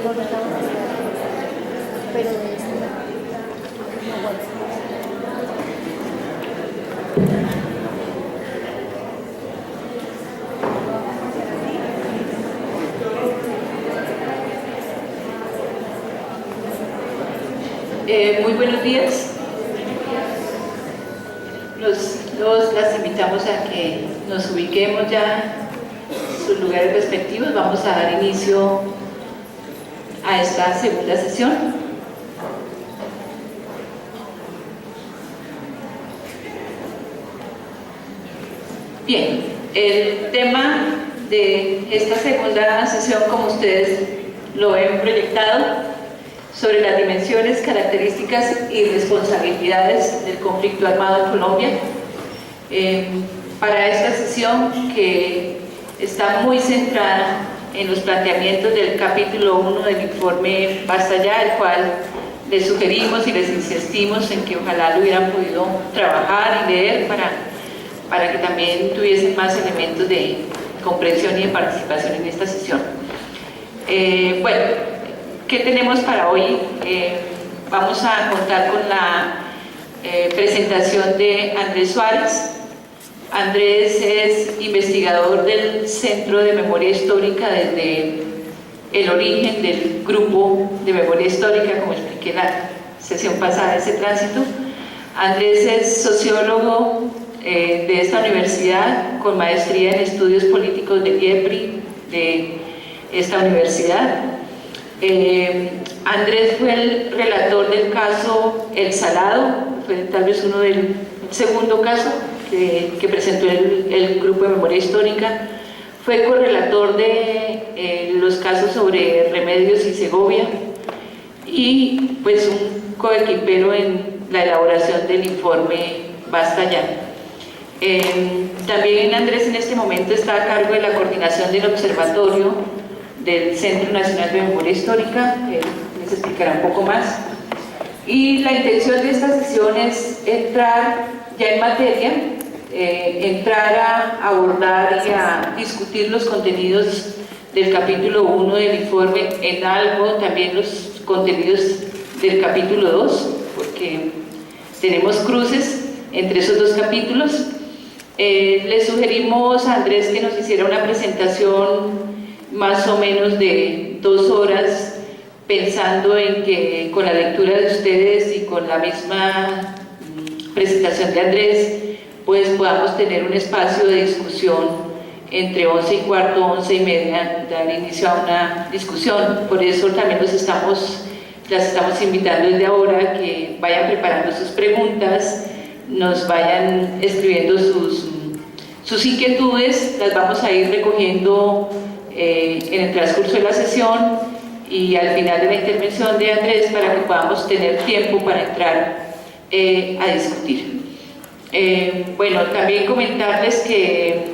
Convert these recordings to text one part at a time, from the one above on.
Pero muy buenos días. Las invitamos a que nos ubiquemos ya en sus lugares respectivos. Vamos a dar inicio a esta segunda sesión. Bien, el tema de esta segunda sesión, como ustedes lo ven proyectado, sobre las dimensiones, características y responsabilidades del conflicto armado en Colombia. Para esta sesión, que está muy centrada en los planteamientos del capítulo 1 del informe Basta Ya, el cual les sugerimos y les insistimos en que ojalá lo hubieran podido trabajar y leer para que también tuviesen más elementos de comprensión y de participación en esta sesión. Bueno, ¿qué tenemos para hoy? Vamos a contar con la presentación de Andrés Suárez. Andrés es investigador del Centro de Memoria Histórica desde el origen del grupo de memoria histórica, como expliqué en la sesión pasada, ese tránsito. Andrés es sociólogo de esta universidad, con maestría en estudios políticos del IEPRI de esta universidad. Andrés fue el relator del caso El Salado, fue tal vez uno del segundo caso que presentó el Grupo de Memoria Histórica. Fue correlator de los casos sobre Remedios y Segovia y pues un coequipero en la elaboración del informe Basta Ya. También Andrés en este momento está a cargo de la coordinación del observatorio del Centro Nacional de Memoria Histórica, que les explicará un poco más. Y la intención de esta sesión es entrar ya en materia, entrar a abordar y a discutir los contenidos del capítulo 1 del informe, en algo también los contenidos del capítulo 2, porque tenemos cruces entre esos dos capítulos. Le sugerimos a Andrés que nos hiciera una presentación más o menos de 2 horas, pensando en que con la lectura de ustedes y con la misma presentación de Andrés, pues podamos tener un espacio de discusión entre 11:15, 11:30, dar inicio a una discusión. Por eso también las estamos invitando desde ahora a que vayan preparando sus preguntas, nos vayan escribiendo sus inquietudes, las vamos a ir recogiendo en el transcurso de la sesión y al final de la intervención de Andrés, para que podamos tener tiempo para entrar a discutir. Bueno, también comentarles que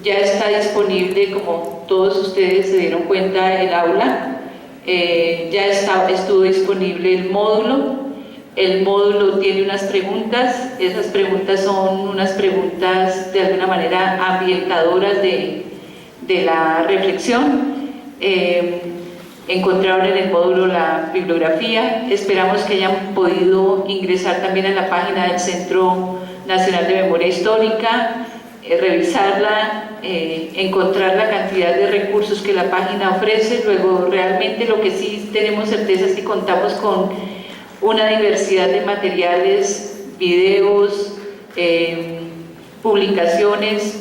ya está disponible, como todos ustedes se dieron cuenta, el aula. Ya estuvo disponible el módulo. El módulo tiene unas preguntas. Esas preguntas son unas preguntas de alguna manera ambientadoras de la reflexión. Encontraron en el módulo la bibliografía. Esperamos que hayan podido ingresar también a la página del Centro Nacional de Memoria Histórica, revisarla, encontrar la cantidad de recursos que la página ofrece. Luego, realmente lo que sí tenemos certeza es que contamos con una diversidad de materiales, videos, publicaciones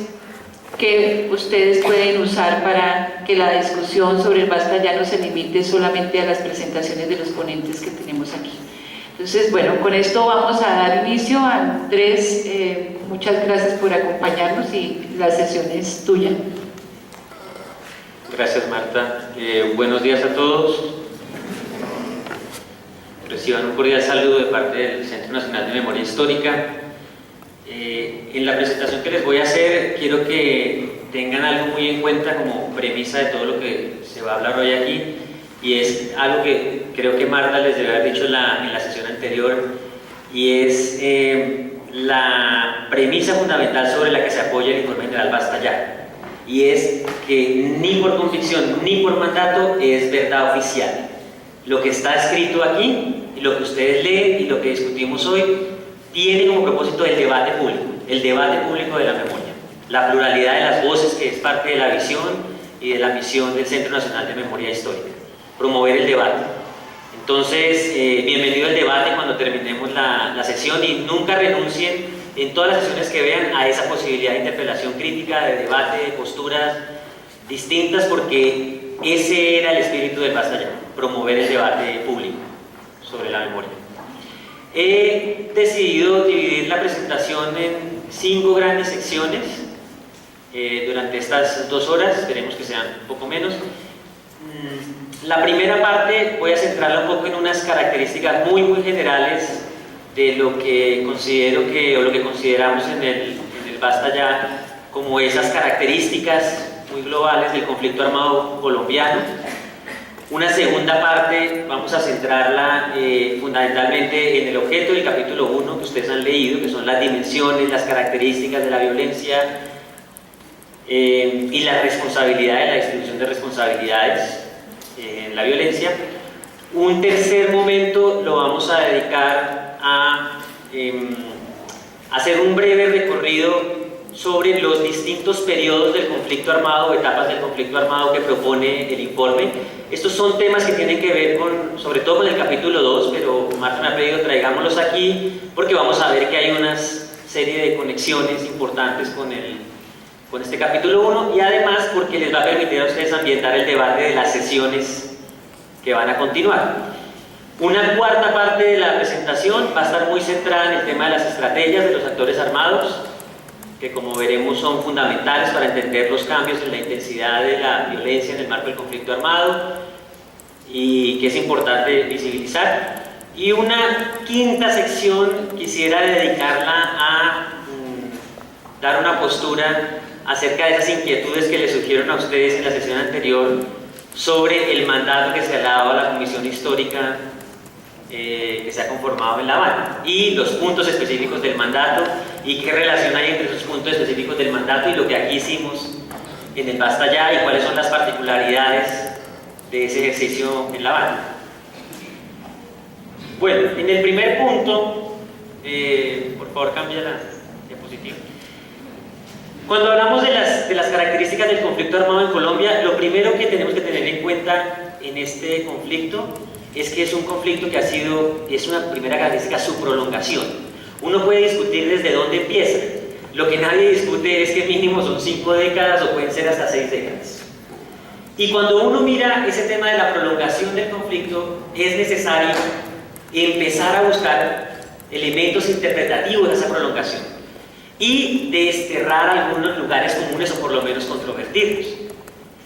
que ustedes pueden usar para que la discusión sobre el Basta Ya no se limite solamente a las presentaciones de los ponentes que tenemos aquí. Entonces, bueno, con esto vamos a dar inicio. Andrés, muchas gracias por acompañarnos y la sesión es tuya. Gracias, Marta. Buenos días a todos. Reciban un cordial saludo de parte del Centro Nacional de Memoria Histórica. En la presentación que les voy a hacer, quiero que tengan algo muy en cuenta como premisa de todo lo que se va a hablar hoy aquí, y es algo que creo que Marta les debe haber dicho en la sesión anterior, y es la premisa fundamental sobre la que se apoya el informe general Basta Ya, y es que ni por convicción ni por mandato es verdad oficial. lo que está escrito aquí, y lo que ustedes leen y lo que discutimos hoy, tiene como propósito el debate público de la memoria, la pluralidad de las voces, que es parte de la visión y de la misión del Centro Nacional de Memoria Histórica, promover el debate. Entonces, bienvenido al debate cuando terminemos la sesión, y nunca renuncien en todas las sesiones que vean a esa posibilidad de interpelación crítica, de debate, de posturas distintas, porque ese era el espíritu del Basta Ya, promover el debate público sobre la memoria. He decidido dividir la presentación en 5 grandes secciones durante estas 2 horas, esperemos que sean un poco menos. La primera parte voy a centrarla un poco en unas características muy generales de lo que considero o lo que consideramos en el Basta Ya como esas características muy globales del conflicto armado colombiano. Una segunda parte vamos a centrarla fundamentalmente en el objeto del capítulo 1 que ustedes han leído, que son las dimensiones, las características de la violencia y la responsabilidad de la distribución de responsabilidades en la violencia. Un tercer momento lo vamos a dedicar a hacer un breve recorrido sobre los distintos periodos del conflicto armado o etapas del conflicto armado que propone el informe. Estos son temas que tienen que ver sobre todo con el capítulo 2, pero Marta me ha pedido traigámoslos aquí porque vamos a ver que hay una serie de conexiones importantes con este capítulo 1, y además porque les va a permitir a ustedes ambientar el debate de las sesiones que van a continuar. Una cuarta parte de la presentación va a estar muy centrada en el tema de las estrategias de los actores armados, que como veremos son fundamentales para entender los cambios en la intensidad de la violencia en el marco del conflicto armado y que es importante visibilizar. Y una quinta sección quisiera dedicarla a dar una postura acerca de esas inquietudes que les surgieron a ustedes en la sesión anterior sobre el mandato que se ha dado a la Comisión Histórica que se ha conformado en La Habana, y los puntos específicos del mandato y qué relación hay entre esos puntos específicos del mandato y lo que aquí hicimos en el Basta Ya, y cuáles son las particularidades de ese ejercicio en La Habana. Bueno, en el primer punto, por favor cambia la diapositiva. Cuando hablamos de las características del conflicto armado en Colombia, lo primero que tenemos que tener en cuenta en este conflicto es que es un conflicto que es una primera característica, su prolongación. Uno puede discutir desde dónde empieza. Lo que nadie discute es que mínimo son 5 décadas o pueden ser hasta 6 décadas. Y cuando uno mira ese tema de la prolongación del conflicto, es necesario empezar a buscar elementos interpretativos de esa prolongación y desterrar algunos lugares comunes o por lo menos controvertidos.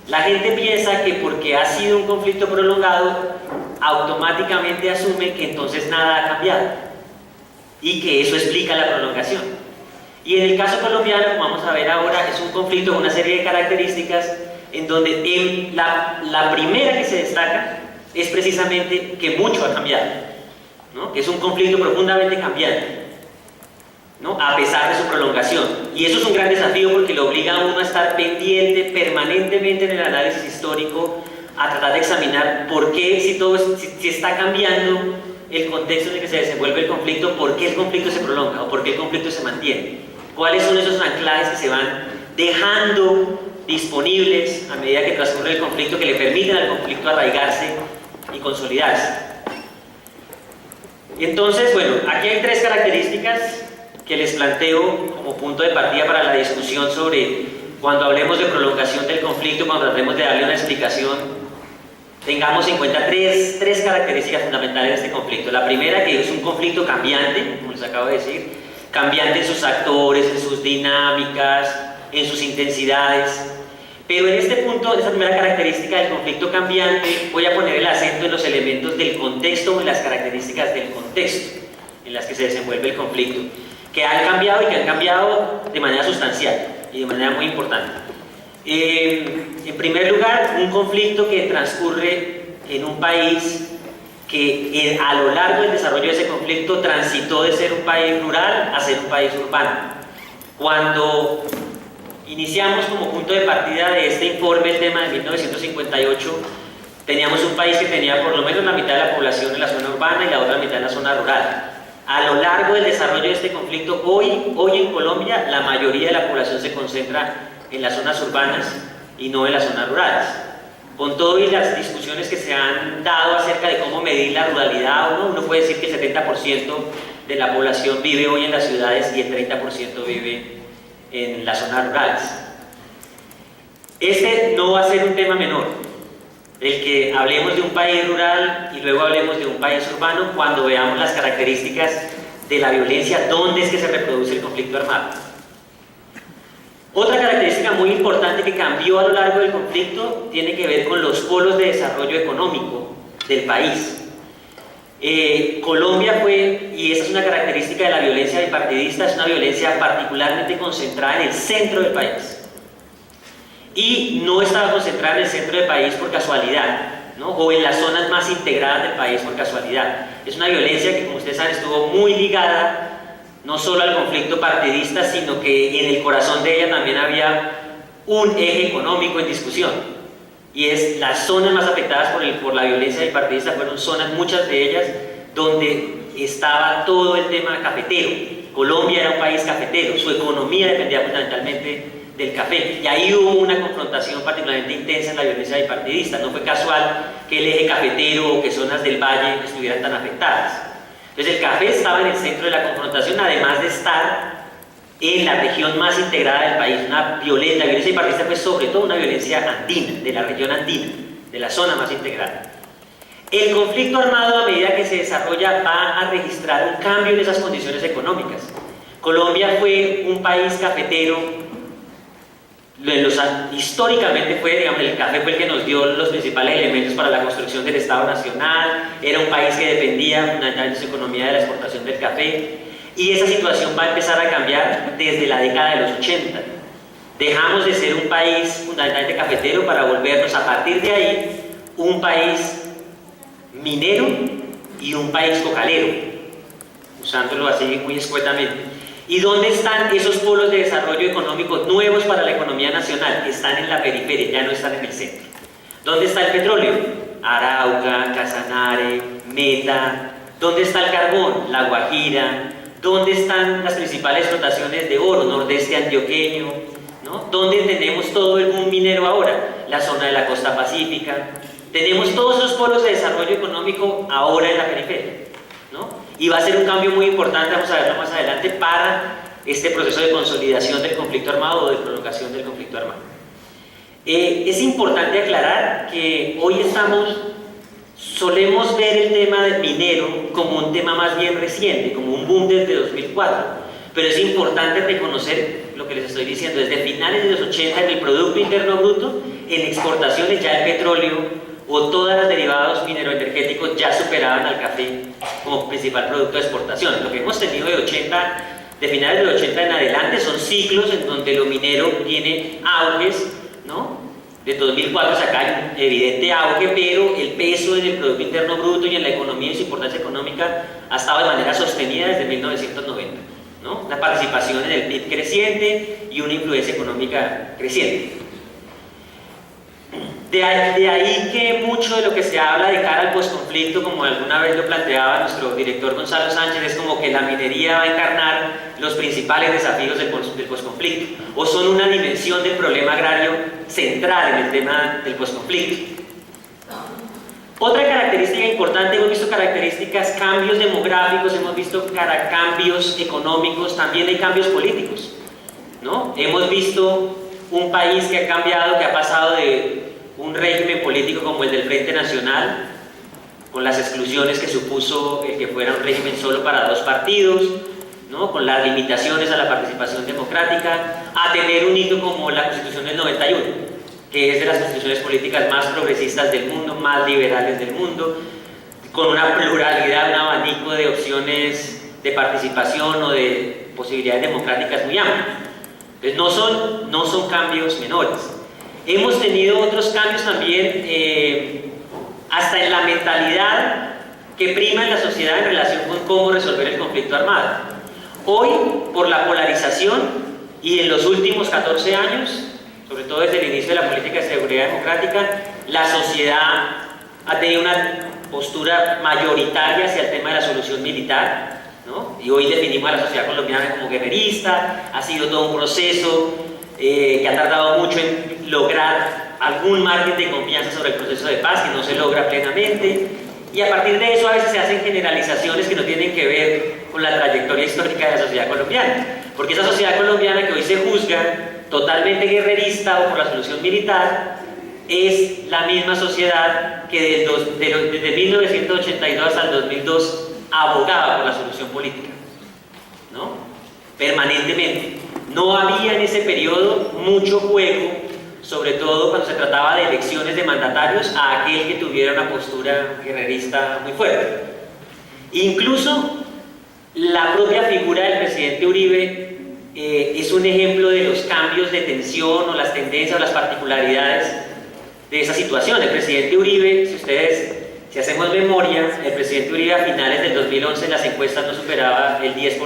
La gente piensa que porque ha sido un conflicto prolongado, automáticamente asume que entonces nada ha cambiado y que eso explica la prolongación. Y en el caso colombiano, como vamos a ver ahora, es un conflicto con una serie de características en donde la primera que se destaca es precisamente que mucho ha cambiado, ¿no? Que es un conflicto profundamente cambiante, ¿no? A pesar de su prolongación. Y eso es un gran desafío porque lo obliga a uno a estar pendiente permanentemente en el análisis histórico, a tratar de examinar por qué, si está cambiando el contexto en el que se desenvuelve el conflicto, por qué el conflicto se prolonga o por qué el conflicto se mantiene. ¿Cuáles son esos anclajes que se van dejando disponibles a medida que transcurre el conflicto, que le permiten al conflicto arraigarse y consolidarse? Entonces, bueno, aquí hay 3 características que les planteo como punto de partida para la discusión sobre cuando hablemos de prolongación del conflicto, cuando tratemos de darle una explicación. Tengamos en cuenta tres características fundamentales de este conflicto. La primera, que es un conflicto cambiante, como les acabo de decir, cambiante en sus actores, en sus dinámicas, en sus intensidades. Pero en este punto, en esta primera característica del conflicto cambiante, voy a poner el acento en los elementos del contexto o en las características del contexto en las que se desenvuelve el conflicto, que han cambiado y que han cambiado de manera sustancial y de manera muy importante. En primer lugar, un conflicto que transcurre en un país que a lo largo del desarrollo de ese conflicto transitó de ser un país rural a ser un país urbano. Cuando iniciamos como punto de partida de este informe el tema de 1958, Teníamos un país que tenía por lo menos la mitad de la población en la zona urbana y la otra mitad en la zona rural. A lo largo del desarrollo de este conflicto, hoy en Colombia, la mayoría de la población se concentra en las zonas urbanas y no en las zonas rurales. Con todo y las discusiones que se han dado acerca de cómo medir la ruralidad, uno puede decir que el 70% de la población vive hoy en las ciudades y el 30% vive en las zonas rurales. Este no va a ser un tema menor, el que hablemos de un país rural y luego hablemos de un país urbano cuando veamos las características de la violencia, dónde es que se reproduce el conflicto armado. Otra característica muy importante que cambió a lo largo del conflicto tiene que ver con los polos de desarrollo económico del país. Colombia fue, y esa es una característica de la violencia bipartidista, es una violencia particularmente concentrada en el centro del país. Y no estaba concentrada en el centro del país por casualidad, ¿no? O en las zonas más integradas del país por casualidad. Es una violencia que, como ustedes saben, estuvo muy ligada no solo al conflicto partidista, sino que en el corazón de ella también había un eje económico en discusión. Y es las zonas más afectadas por la violencia bipartidista fueron zonas, muchas de ellas, donde estaba todo el tema cafetero. Colombia era un país cafetero, su economía dependía fundamentalmente del café, y ahí hubo una confrontación particularmente intensa en la violencia bipartidista. No fue casual que el eje cafetero o que zonas del valle estuvieran tan afectadas. Entonces el café estaba en el centro de la confrontación, además de estar en la región más integrada del país. La violencia bipartidista fue sobre todo una violencia andina, de la región andina, de la zona más integrada. El conflicto armado, a medida que se desarrolla, va a registrar un cambio en esas condiciones económicas. Colombia fue un país cafetero. Históricamente el café fue el que nos dio los principales elementos para la construcción del Estado Nacional. Era un país que dependía fundamentalmente de su economía de la exportación del café, y esa situación va a empezar a cambiar desde la década de los 80. Dejamos de ser un país fundamentalmente cafetero para volvernos a partir de ahí un país minero y un país cocalero, usándolo así muy escuetamente. ¿Y dónde están esos polos de desarrollo económico nuevos para la economía nacional? Están en la periferia, ya no están en el centro. ¿Dónde está el petróleo? Arauca, Casanare, Meta. ¿Dónde está el carbón? La Guajira. ¿Dónde están las principales explotaciones de oro? Nordeste antioqueño, ¿no? ¿Dónde tenemos todo el boom minero ahora? La zona de la costa pacífica. Tenemos todos esos polos de desarrollo económico ahora en la periferia, ¿no? Y va a ser un cambio muy importante, vamos a verlo más adelante, para este proceso de consolidación del conflicto armado o de prolongación del conflicto armado. Es importante aclarar que hoy solemos ver el tema del minero como un tema más bien reciente, como un boom desde 2004, pero es importante reconocer lo que les estoy diciendo. Desde finales de los 80, en el Producto Interno Bruto, en exportaciones ya el petróleo o todos los derivados mineroenergéticos ya superaban al café como principal producto de exportación. Lo que hemos tenido de finales de los 80 en adelante son ciclos en donde lo minero tiene auges, ¿no? De 2004 hasta acá hay un evidente auge, pero el peso en el Producto Interno Bruto y en la economía y su importancia económica ha estado de manera sostenida desde 1990, ¿no? La participación en el PIB creciente y una influencia económica creciente. De ahí que mucho de lo que se habla de cara al posconflicto, como alguna vez lo planteaba nuestro director Gonzalo Sánchez, es como que la minería va a encarnar los principales desafíos del posconflicto, o son una dimensión del problema agrario central en el tema del posconflicto. Otra característica importante, hemos visto cambios demográficos, hemos visto cambios económicos, también hay cambios políticos, ¿no? Hemos visto un país que ha cambiado, que ha pasado de un régimen político como el del Frente Nacional, con las exclusiones que supuso el que fuera un régimen solo para dos partidos, ¿no? Con las limitaciones a la participación democrática, a tener un hito como la Constitución del 91, que es de las constituciones políticas más progresistas del mundo, más liberales del mundo, con una pluralidad, un abanico de opciones de participación o de posibilidades democráticas muy amplias. Entonces no son cambios menores. Hemos tenido otros cambios también, hasta en la mentalidad que prima en la sociedad en relación con cómo resolver el conflicto armado. Hoy, por la polarización y en los últimos 14 años, sobre todo desde el inicio de la política de seguridad democrática, la sociedad ha tenido una postura mayoritaria hacia el tema de la solución militar, ¿no? Y hoy definimos a la sociedad colombiana como guerrerista. Ha sido todo un proceso que ha tardado mucho en lograr algún margen de confianza sobre el proceso de paz, que no se logra plenamente, y a partir de eso a veces se hacen generalizaciones que no tienen que ver con la trayectoria histórica de la sociedad colombiana, porque esa sociedad colombiana que hoy se juzga totalmente guerrerista o por la solución militar es la misma sociedad que desde 1982 hasta el 2002 abogaba por la solución política, ¿no? Permanentemente. No había en ese periodo mucho juego, sobre todo cuando se trataba de elecciones de mandatarios, a aquel que tuviera una postura guerrerista muy fuerte. Incluso la propia figura del presidente Uribe es un ejemplo de los cambios de tensión o las tendencias o las particularidades de esa situación. El presidente Uribe, si hacemos memoria, el presidente Uribe a finales del 2011 en las encuestas no superaba el 10%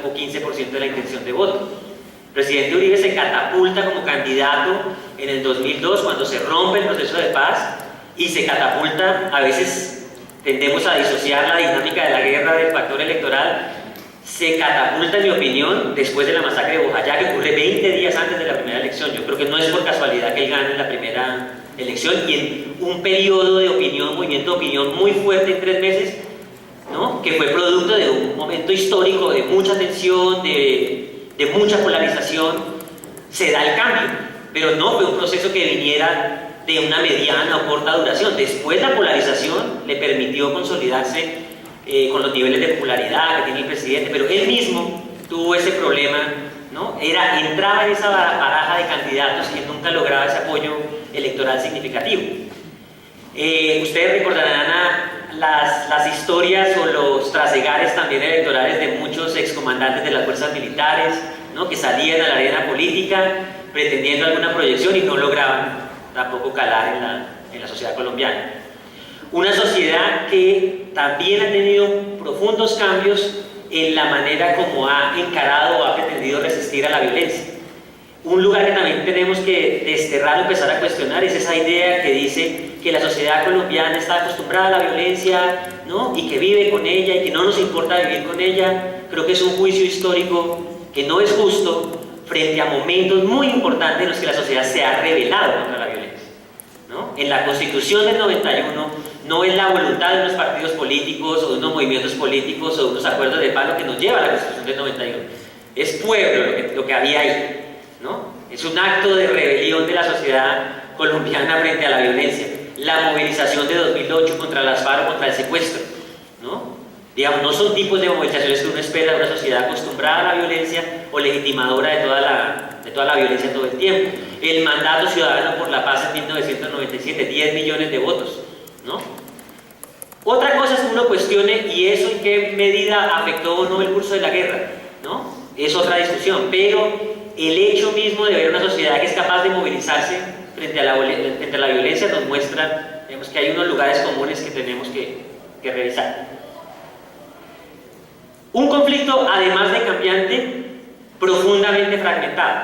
o 15% de la intención de voto. El presidente Uribe se catapulta como candidato en el 2002 cuando se rompe el proceso de paz, y se catapulta, a veces tendemos a disociar la dinámica de la guerra del factor electoral, se catapulta, en mi opinión, después de la masacre de Bojayá, que ocurre 20 días antes de la primera elección. Yo creo que no es por casualidad que él gane la primera elección, y en un periodo de opinión, movimiento de opinión muy fuerte en 3 meses, ¿no? Que fue producto de un momento histórico de mucha tensión, de mucha polarización, se da el cambio, pero no fue un proceso que viniera de una mediana o corta duración. Después la polarización le permitió consolidarse con los niveles de popularidad que tiene el presidente, pero él mismo tuvo ese problema, ¿no? Entraba en esa baraja de candidatos y nunca lograba ese apoyo electoral significativo. Ustedes recordarán las historias o los trasegares también electorales de muchos excomandantes de las fuerzas militares, ¿no? Que salían a la arena política pretendiendo alguna proyección y no lograban tampoco calar en la sociedad colombiana. Una sociedad que también ha tenido profundos cambios en la manera como ha encarado o ha pretendido resistir a la violencia. Un lugar que también tenemos que desterrar o empezar a cuestionar es esa idea que dice que la sociedad colombiana está acostumbrada a la violencia, ¿no? Y que vive con ella y que no nos importa vivir con ella. Creo que es un juicio histórico que no es justo frente a momentos muy importantes en los que la sociedad se ha rebelado contra la violencia, ¿no? En la Constitución del 91 no es la voluntad de unos partidos políticos o de unos movimientos políticos o de unos acuerdos de paz lo que nos lleva a la Constitución del 91. Es pueblo lo que había ahí, ¿no? Es un acto de rebelión de la sociedad colombiana frente a la violencia. La movilización de 2008 contra las FARC, contra el secuestro, ¿no? Digamos, no son tipos de movilizaciones que uno espera de una sociedad acostumbrada a la violencia o legitimadora de toda la violencia todo el tiempo. El mandato ciudadano por la paz en 1997, 10 millones de votos, ¿no? Otra cosa es que uno cuestione y eso en qué medida afectó o no el curso de la guerra, ¿no? Es otra discusión, pero el hecho mismo de ver una sociedad que es capaz de movilizarse frente a la violencia nos muestra, digamos, que hay unos lugares comunes que tenemos que revisar. Un conflicto, además de cambiante, profundamente fragmentado.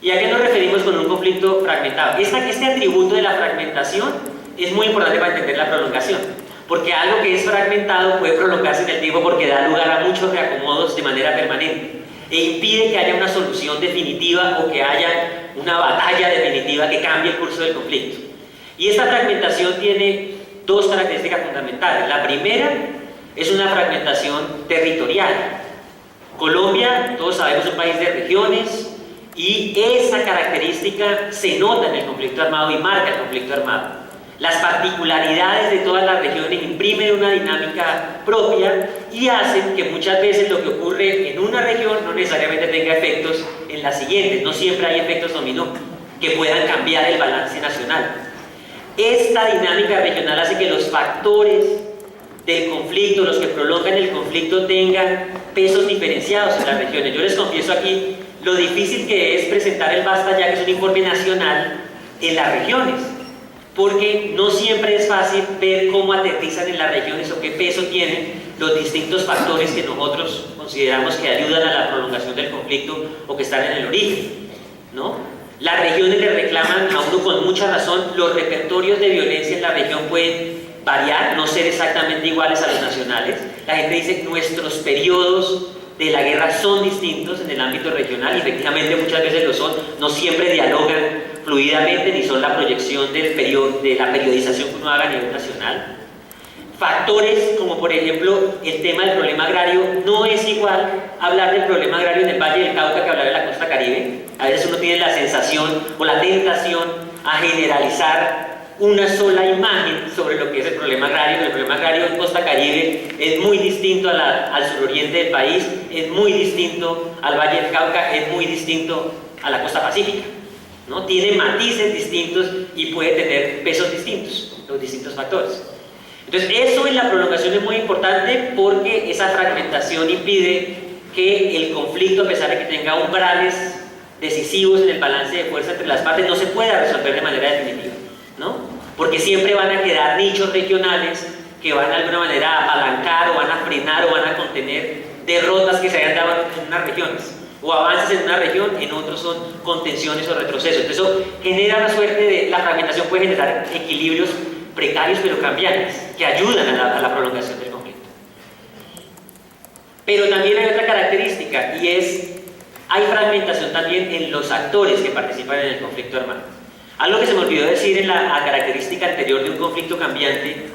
¿Y a qué nos referimos con un conflicto fragmentado? Este atributo de la fragmentación es muy importante para entender la prolongación, porque algo que es fragmentado puede prolongarse en el tiempo porque da lugar a muchos reacomodos de manera permanente e impide que haya una solución definitiva o que haya una batalla definitiva que cambie el curso del conflicto. Y esta fragmentación tiene 2 características fundamentales. La primera es una fragmentación territorial. Colombia, todos sabemos, es un país de regiones y esa característica se nota en el conflicto armado y marca el conflicto armado. Las particularidades de todas las regiones imprimen una dinámica propia y hacen que muchas veces lo que ocurre en una región no necesariamente tenga efectos en las siguientes. No siempre hay efectos dominó que puedan cambiar el balance nacional. Esta dinámica regional hace que los factores del conflicto, los que prolongan el conflicto, tengan pesos diferenciados en las regiones. Yo les confieso aquí lo difícil que es presentar el Basta Ya, que es un informe nacional, en las regiones, porque no siempre es fácil ver cómo aterrizan en las regiones o qué peso tienen los distintos factores que nosotros consideramos que ayudan a la prolongación del conflicto o que están en el origen, ¿no? Las regiones le reclaman a uno con mucha razón, los repertorios de violencia en la región pueden variar, no ser exactamente iguales a los nacionales. La gente dice, nuestros periodos de la guerra son distintos en el ámbito regional, y efectivamente muchas veces lo son, no siempre dialogan fluidamente ni son la proyección de la periodización que uno haga a nivel nacional. Factores como por ejemplo el tema del problema agrario, no es igual hablar del problema agrario en el Valle del Cauca que hablar de la costa Caribe. A veces uno tiene la sensación o la tentación a generalizar una sola imagen sobre lo que es el problema agrario. El problema agrario en costa Caribe es muy distinto al suroriente del país, es muy distinto al Valle del Cauca, es muy distinto a la costa pacífica, ¿no? Tiene matices distintos y puede tener pesos distintos, los distintos factores. Entonces eso en la prolongación es muy importante porque esa fragmentación impide que el conflicto, a pesar de que tenga umbrales decisivos en el balance de fuerza entre las partes, no se pueda resolver de manera definitiva, ¿no? Porque siempre van a quedar nichos regionales que van de alguna manera a apalancar o van a frenar o van a contener derrotas que se hayan dado en unas regiones, o avances en una región, en otros son contenciones o retrocesos. Entonces eso genera una suerte de, la fragmentación puede generar equilibrios precarios pero cambiantes, que ayudan a la prolongación del conflicto. Pero también hay otra característica, y es, hay fragmentación también en los actores que participan en el conflicto armado. Algo que se me olvidó decir en la característica anterior de un conflicto cambiante,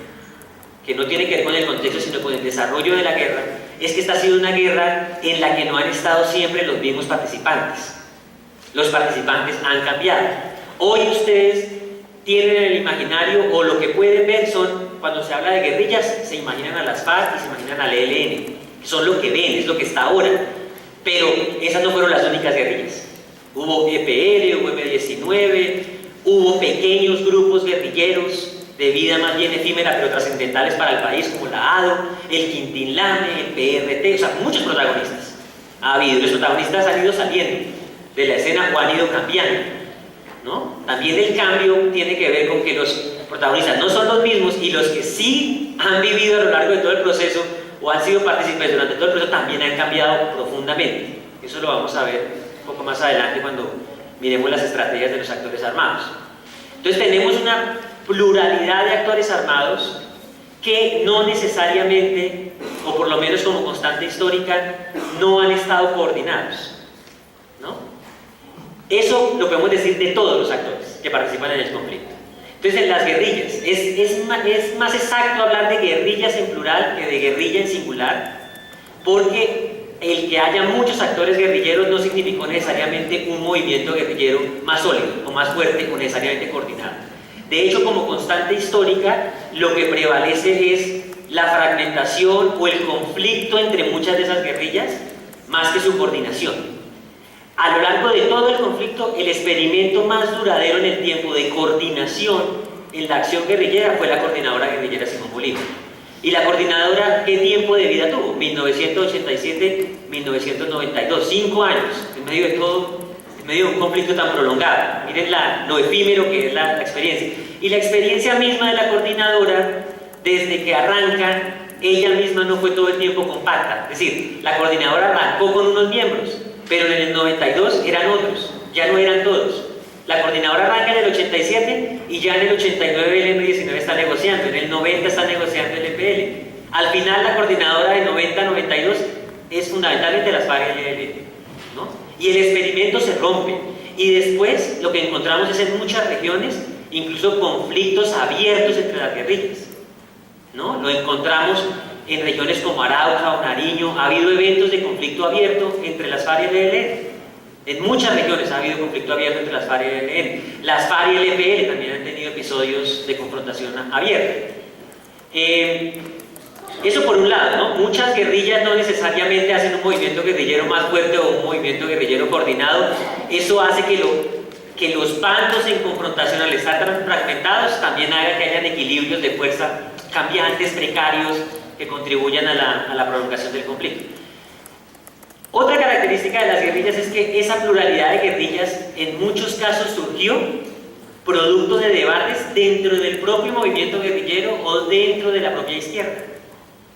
que no tiene que ver con el contexto sino con el desarrollo de la guerra, es que esta ha sido una guerra en la que no han estado siempre los mismos participantes. Los participantes han cambiado. Hoy ustedes tienen en el imaginario, o lo que pueden ver son, cuando se habla de guerrillas, se imaginan a las FARC y se imaginan al ELN, son lo que ven, es lo que está ahora, pero esas no fueron las únicas guerrillas. Hubo EPL, hubo M-19, hubo pequeños grupos guerrilleros de vida más bien efímera pero trascendentales para el país, como la ADO, el Quintín Lame, el PRT, o sea, muchos protagonistas ha habido. Los protagonistas han ido saliendo de la escena o han ido cambiando, ¿no? También el cambio tiene que ver con que los protagonistas no son los mismos, y los que sí han vivido a lo largo de todo el proceso o han sido partícipes durante todo el proceso también han cambiado profundamente. Eso lo vamos a ver un poco más adelante cuando miremos las estrategias de los actores armados. Entonces tenemos una pluralidad de actores armados que no necesariamente, o por lo menos como constante histórica, no han estado coordinados, ¿no? Eso lo podemos decir de todos los actores que participan en el conflicto. Entonces, en las guerrillas, es más exacto hablar de guerrillas en plural que de guerrilla en singular, porque el que haya muchos actores guerrilleros no significó necesariamente un movimiento guerrillero más sólido o más fuerte o necesariamente coordinado. De hecho, como constante histórica, lo que prevalece es la fragmentación o el conflicto entre muchas de esas guerrillas, más que su coordinación. A lo largo de todo el conflicto, el experimento más duradero en el tiempo de coordinación en la acción guerrillera fue la coordinadora guerrillera Simón Bolívar. ¿Y la coordinadora qué tiempo de vida tuvo? 1987-1992, 5 años, en medio de todo, en medio de un conflicto tan prolongado. Miren lo efímero que es la experiencia. Y la experiencia misma de la coordinadora, desde que arranca, ella misma no fue todo el tiempo compacta. Es decir, la coordinadora arrancó con unos miembros, pero en el 92 eran otros, ya no eran todos. La coordinadora arranca en el 87 y ya en el 89 el M-19 está negociando, en el 90 está negociando el EPL. Al final la coordinadora de 90-92 es fundamentalmente las FARC y el ELN, ¿no? Y el experimento se rompe. Y después lo que encontramos es en muchas regiones, incluso conflictos abiertos entre las guerrillas, ¿no? Lo encontramos en regiones como Arauca o Nariño. Ha habido eventos de conflicto abierto entre las FARC y el ELN. En muchas regiones ha habido conflicto abierto entre las FARC y el ELN. Las FARC y el EPL también han tenido episodios de confrontación abierta. Eso por un lado, ¿no? Muchas guerrillas no necesariamente hacen un movimiento guerrillero más fuerte o un movimiento guerrillero coordinado. Eso hace que los bandos en confrontación, al estar tan fragmentados, también haga que hayan equilibrios de fuerza cambiantes, precarios, que contribuyan a la prolongación del conflicto. Otra característica de las guerrillas es que esa pluralidad de guerrillas en muchos casos surgió producto de debates dentro del propio movimiento guerrillero o dentro de la propia izquierda,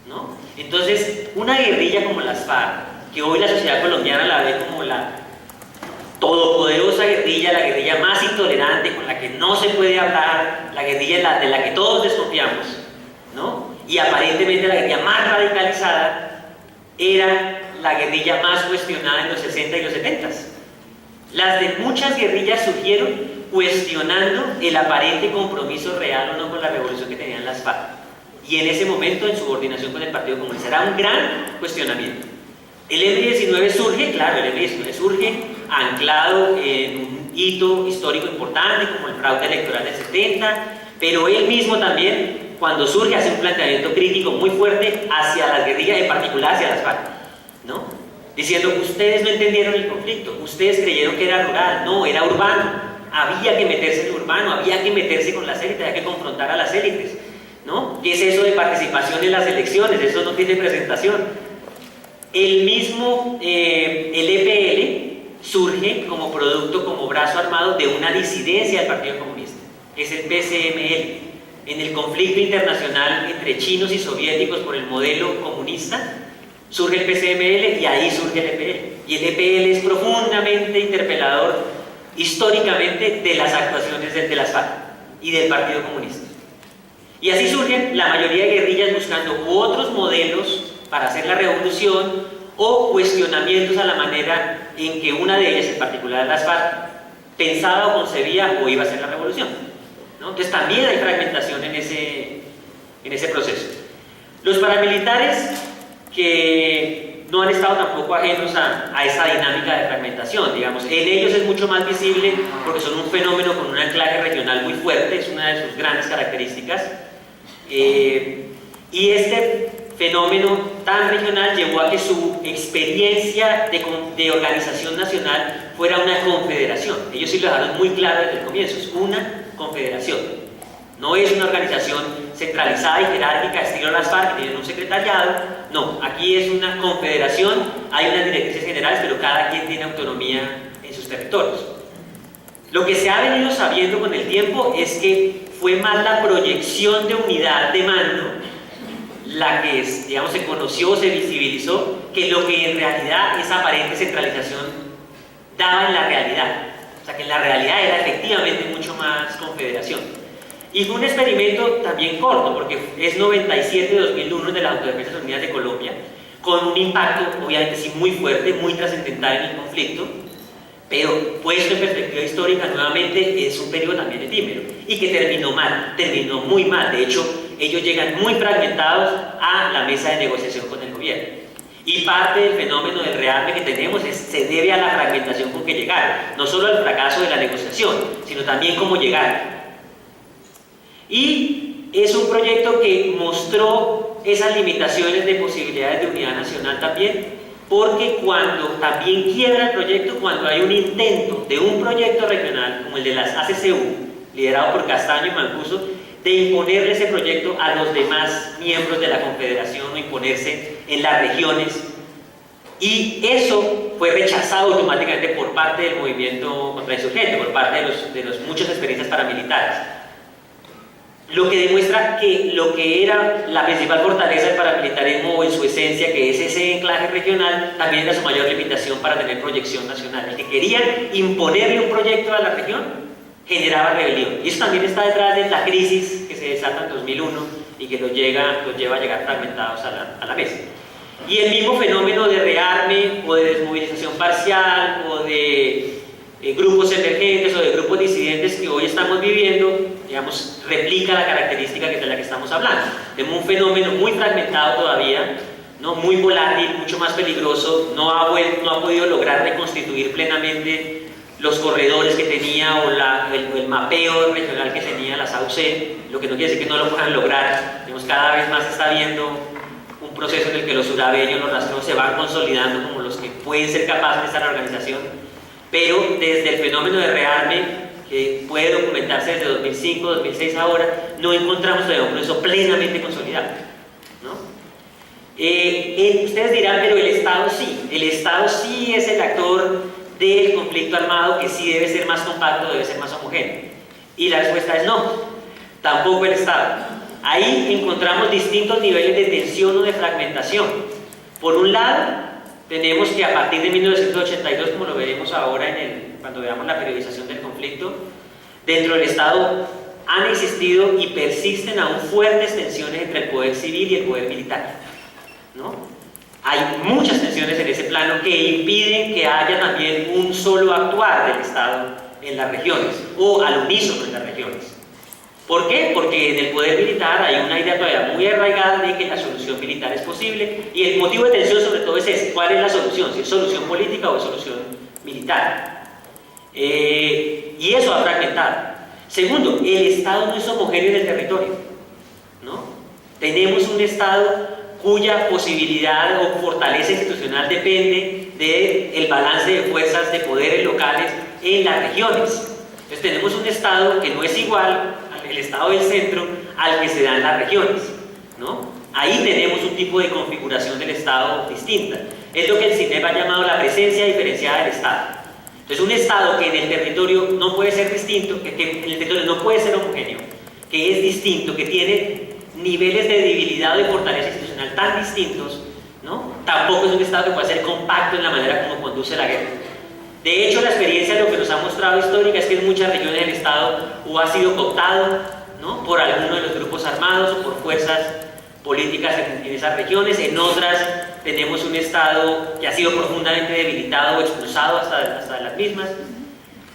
¿no? Entonces, una guerrilla como las FARC, que hoy la sociedad colombiana la ve como todopoderosa guerrilla, la guerrilla más intolerante, con la que no se puede hablar, la guerrilla de la que todos desconfiamos, ¿no? Y aparentemente la guerrilla más radicalizada era la guerrilla más cuestionada en los 60 y los 70. Las de muchas guerrillas surgieron cuestionando el aparente compromiso real o no con la revolución que tenían las FARC. Y en ese momento, en subordinación con el Partido Comunista, era un gran cuestionamiento. El M-19 surge, claro, el M-19 surge anclado en un hito histórico importante como el fraude electoral del 70, pero él mismo también, cuando surge, hace un planteamiento crítico muy fuerte hacia las guerrillas, en particular hacia las FARC, ¿no? Diciendo, ustedes no entendieron el conflicto, ustedes creyeron que era rural, no, era urbano, había que meterse en lo urbano, había que meterse con las élites, había que confrontar a las élites, ¿no? ¿Qué es eso de participación en las elecciones? Eso no tiene presentación. El mismo, el EPL surge como producto, como brazo armado de una disidencia del Partido Comunista, que es el PCML. En el conflicto internacional entre chinos y soviéticos por el modelo comunista, surge el PCML y ahí surge el EPL. Y el EPL es profundamente interpelador históricamente de las actuaciones de las FARC y del Partido Comunista. Y así surgen la mayoría de guerrillas buscando otros modelos para hacer la revolución o cuestionamientos a la manera en que una de ellas, en particular las FARC, pensaba o concebía o iba a hacer la revolución, ¿no? Entonces también hay fragmentación en ese proceso. Los paramilitares que no han estado tampoco ajenos a esa dinámica de fragmentación, digamos, en ellos es mucho más visible porque son un fenómeno con un anclaje regional muy fuerte, es una de sus grandes características, y este fenómeno tan regional llevó a que su experiencia de organización nacional fuera una confederación. Ellos sí lo dejaron muy claro desde el comienzo, es una confederación. No es una organización centralizada y jerárquica, estilo las FARC, que tienen un secretariado. No, aquí es una confederación, hay unas directrices generales, pero cada quien tiene autonomía en sus territorios. Lo que se ha venido sabiendo con el tiempo es que fue más la proyección de unidad de mando la que, digamos, se conoció, se visibilizó, que lo que en realidad esa aparente centralización daba en la realidad. O sea, que en la realidad era efectivamente mucho más confederación. Y fue un experimento también corto, porque es 97-2001 de las Autodefensas Unidas de Colombia, con un impacto, obviamente, sí, muy fuerte, muy trascendental en el conflicto, pero puesto en perspectiva histórica, nuevamente, es un periodo también efímero, y que terminó mal, terminó muy mal. De hecho, ellos llegan muy fragmentados a la mesa de negociación con el gobierno. Y parte del fenómeno del rearme que tenemos se debe a la fragmentación con que llegaron, no solo al fracaso de la negociación, sino también cómo llegaron. Y es un proyecto que mostró esas limitaciones de posibilidades de unidad nacional también, porque cuando también quiebra el proyecto, cuando hay un intento de un proyecto regional, como el de las ACCU, liderado por Castaño y Mancuso, de imponerle ese proyecto a los demás miembros de la Confederación o imponerse en las regiones. Y eso fue rechazado automáticamente por parte del movimiento contrainsurgente, por parte de los muchas experiencias paramilitares. Lo que demuestra que lo que era la principal fortaleza del paramilitarismo en su esencia, que es ese enclaje regional, también era su mayor limitación para tener proyección nacional. El que quería imponerle un proyecto a la región generaba rebelión. Y eso también está detrás de la crisis que se desata en 2001 y que los lleva a llegar fragmentados a la mesa. Y el mismo fenómeno de rearme o de desmovilización parcial o de grupos emergentes o de grupos disidentes que hoy estamos viviendo, digamos, replica la característica de la que estamos hablando. Tenemos un fenómeno muy fragmentado todavía, ¿no? Muy volátil, mucho más peligroso, no ha podido lograr reconstituir plenamente los corredores que tenía o el mapeo regional que tenía las AUC, lo que no quiere decir que no lo puedan lograr. Digamos, cada vez más se está viendo un proceso en el que los urabeños, los rastreros se van consolidando como los que pueden ser capaces de estar en la organización, pero desde el fenómeno de rearme, que puede documentarse desde 2005, 2006 ahora, no encontramos todavía un proceso plenamente consolidado, ¿no? Ustedes dirán, pero el Estado sí es el actor del conflicto armado, que sí debe ser más compacto, debe ser más homogéneo. Y la respuesta es no, tampoco el Estado. Ahí encontramos distintos niveles de tensión o de fragmentación. Por un lado, tenemos que a partir de 1982, como lo veremos ahora cuando veamos la periodización del conflicto, dentro del Estado han existido y persisten aún fuertes tensiones entre el poder civil y el poder militar, ¿no? Hay muchas tensiones en ese plano que impiden que haya también un solo actuar del Estado en las regiones o al unísono en las regiones. ¿Por qué? Porque en el poder militar hay una idea todavía muy arraigada de que la solución militar es posible, y el motivo de tensión sobre todo es ese: ¿cuál es la solución? Si es solución política o es solución militar. Y eso ha fragmentado. Segundo, el Estado no es homogéneo en el territorio, ¿no? Tenemos un Estado cuya posibilidad o fortaleza institucional depende del balance de fuerzas de poderes locales en las regiones. Entonces tenemos un Estado que no es igual al Estado del centro al que se da en las regiones, ¿no? Ahí tenemos un tipo de configuración del Estado distinta. Es lo que el CINEP ha llamado la presencia diferenciada del Estado. Entonces un Estado que en el territorio no puede ser distinto, que en el territorio no puede ser homogéneo, que es distinto, que tiene niveles de debilidad o de fortaleza institucional tan distintos, ¿no? Tampoco es un Estado que pueda ser compacto en la manera como conduce la guerra. De hecho, la experiencia lo que nos ha mostrado histórica es que en muchas regiones del Estado o ha sido cooptado, ¿no?, por alguno de los grupos armados o por fuerzas políticas en esas regiones. En otras tenemos un Estado que ha sido profundamente debilitado o expulsado hasta las mismas.